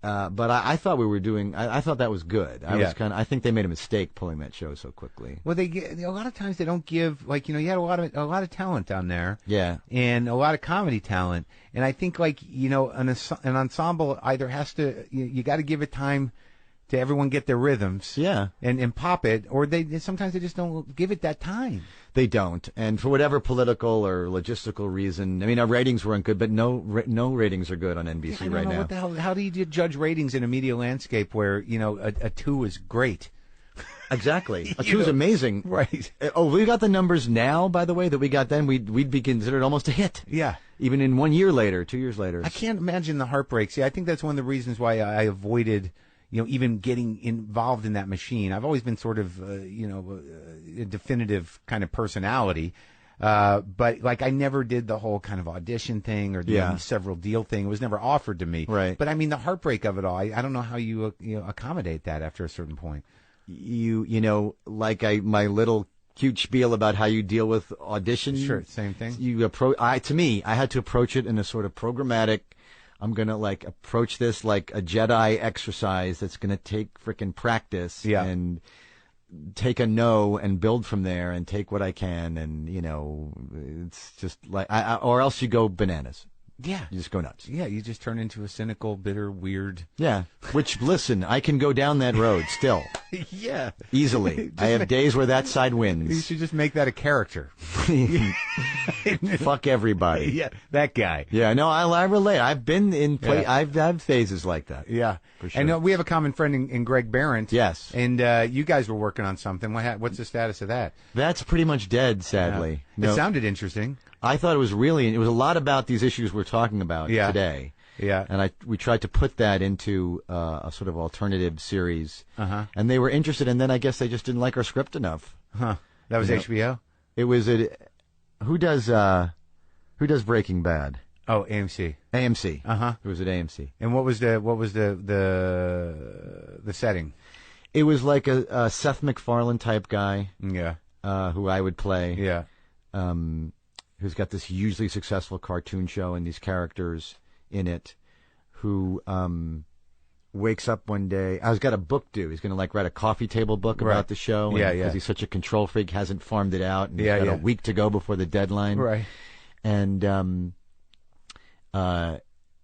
But I thought we were doing. I thought that was good. I think they made a mistake pulling that show so quickly. Well, a lot of times they don't give you had a lot of talent down there. Yeah. And a lot of comedy talent. And I think an ensemble either has to you got to give it time to everyone get their rhythms. Yeah. And pop it, or sometimes they just don't give it that time. They don't, and for whatever political or logistical reason, I mean, our ratings weren't good, but no ratings are good on NBC right now. What the hell? How do you judge ratings in a media landscape where a 2 is great? Exactly, a 2 is amazing, right? Oh, we got the numbers now, by the way, that we got then. We'd be considered almost a hit. Yeah, even in 1 year later, 2 years later. I can't imagine the heartbreak. See, I think that's one of the reasons why I avoided. Even getting involved in that machine. I've always been sort of, a definitive kind of personality. But I never did the whole kind of audition thing or the several deal thing. It was never offered to me. Right. But I mean, the heartbreak of it all, I don't know how you accommodate that after a certain point. My little cute spiel about how you deal with auditions. Sure, same thing. To me, I had to approach it in a sort of programmatic, I'm going to approach this like a Jedi exercise that's going to take frickin' practice and take a no and build from there and take what I can. And, it's just or else you go bananas. Yeah. You just go nuts. Yeah. You just turn into a cynical, bitter, weird. Yeah. Which, listen, I can go down that road still. Yeah. Easily. I have days where that side wins. You should just make that a character. Fuck everybody. Yeah. That guy. Yeah. No, I relate. I've been in I've had phases like that. Yeah. For sure. And we have a common friend in Greg Barrett. Yes. And you guys were working on something. What's the status of that? That's pretty much dead, sadly. Yeah. It sounded interesting. I thought it was a lot about these issues we're talking about today. Yeah. And we tried to put that into a sort of alternative series. Uh-huh. And they were interested, and then I guess they just didn't like our script enough. Huh. That was HBO? It was who does Breaking Bad? Oh, AMC. AMC. Uh-huh. It was at AMC. And what was the setting? It was like a Seth MacFarlane type guy. Yeah. Who I would play. Yeah. Who's got this hugely successful cartoon show and these characters in it, who wakes up one day. He's got a book due. He's going to write a coffee table book about the show. Because he's such a control freak, hasn't farmed it out. And he's got a week to go before the deadline. Right. And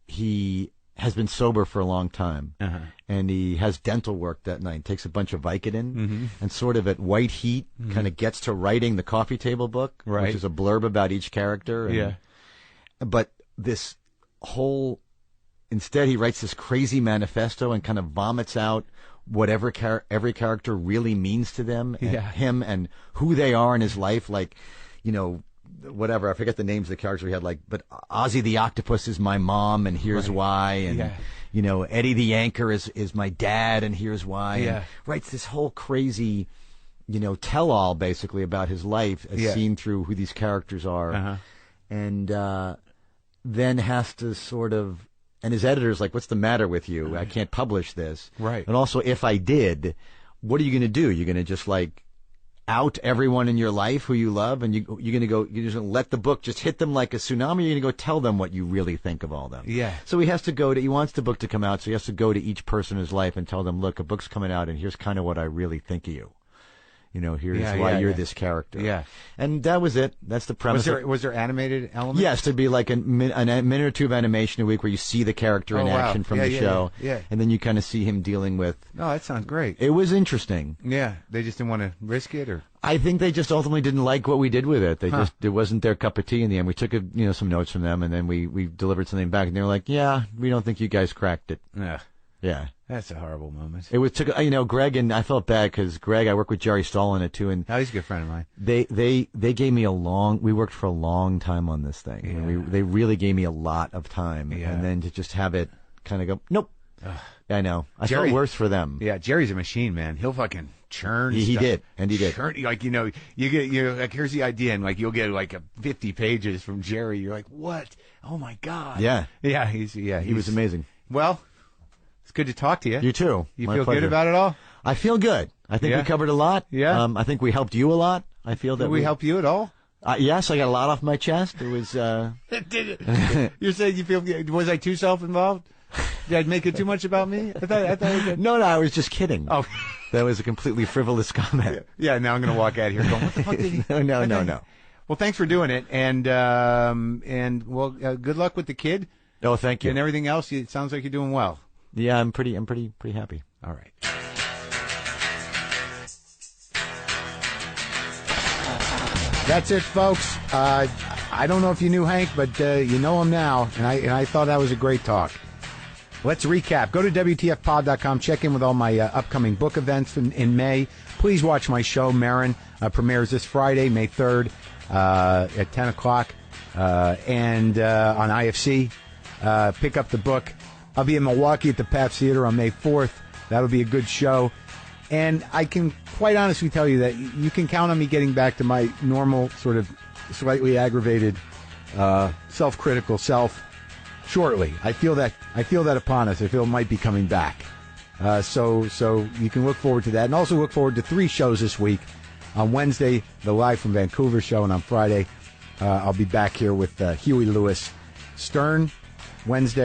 he has been sober for a long time. Uh-huh. And he has dental work that night. Takes a bunch of Vicodin and sort of at white heat kind of gets to writing the coffee table book, which is a blurb about each character. And, but this whole, instead he writes this crazy manifesto and kind of vomits out whatever every character really means to them, and him and who they are in his life. Whatever, I forget the names of the characters we had, but Ozzy the Octopus is my mom, and here's why, and Eddie the Anchor is my dad, and here's why. And writes this whole crazy, tell-all basically about his life as seen through who these characters are, and then has to sort of, and his editor's like, "What's the matter with you? I can't publish this." Right. And also, if I did, what are you going to do? You're going to just out everyone in your life who you love, and you're going to let the book just hit them like a tsunami. You're going to go tell them what you really think of all them. Yeah. So he wants the book to come out, so he has to go to each person in his life and tell them, look, a book's coming out, and here's kind of what I really think of you. Here's why you're this character. Yeah. And that was it. That's the premise. Was there animated elements? Yes, there'd be a minute or two of animation a week where you see the character in action from the show. Yeah. And then you kind of see him dealing with. Oh, that sounds great. It was interesting. Yeah. They just didn't want to risk it, or? I think they just ultimately didn't like what we did with it. It wasn't their cup of tea in the end. We took some notes from them, and then we delivered something back, and they were like, "Yeah, we don't think you guys cracked it." Yeah. Yeah. That's a horrible moment. It took Greg, and I felt bad because Greg, I work with Jerry Stahl on it too, and he's a good friend of mine. They gave me we worked for a long time on this thing. Yeah. And they really gave me a lot of time, and then to just have it kind of go, nope. I know. I Jerry- felt worse for them. Yeah, Jerry's a machine, man. He'll fucking churn. He stuff. did, and he did. Churn, like, you know, like, here's the idea, and like, you'll get like 50 pages from Jerry. You're like, what? Oh my God. Yeah. Yeah, He was amazing. Well, it's good to talk to you. You too. You My feel pleasure. good about it all? I feel good. I think Yeah. we covered a lot. Yeah. I think we helped you a lot. I feel that Did we help you at all? Yes, I got a lot off my chest. It was. You're saying you feel? Was I too self-involved? Did I make it too much about me? I thought it was No, I was just kidding. Oh. That was a completely frivolous comment. Yeah, now I'm going to walk out of here going, what the fuck did he? No. Well, thanks for doing it, and well, good luck with the kid Oh, thank you. and everything else. It sounds like you're doing well. Yeah, I'm pretty happy. All right. That's it, folks. I don't know if you knew Hank, but you know him now, and I thought that was a great talk. Let's recap. Go to WTFpod.com. Check in with all my upcoming book events in May. Please watch my show, Maron. Premieres this Friday, May 3rd at 10 o'clock and on IFC. Pick up the book. I'll be in Milwaukee at the Pabst Theater on May 4th. That'll be a good show. And I can quite honestly tell you that you can count on me getting back to my normal sort of slightly aggravated, self-critical self shortly. I feel that upon us. I feel it might be coming back. So you can look forward to that. And also look forward to 3 shows this week. On Wednesday, the Live from Vancouver show. And on Friday, I'll be back here with Huey Lewis. Stern, Wednesday.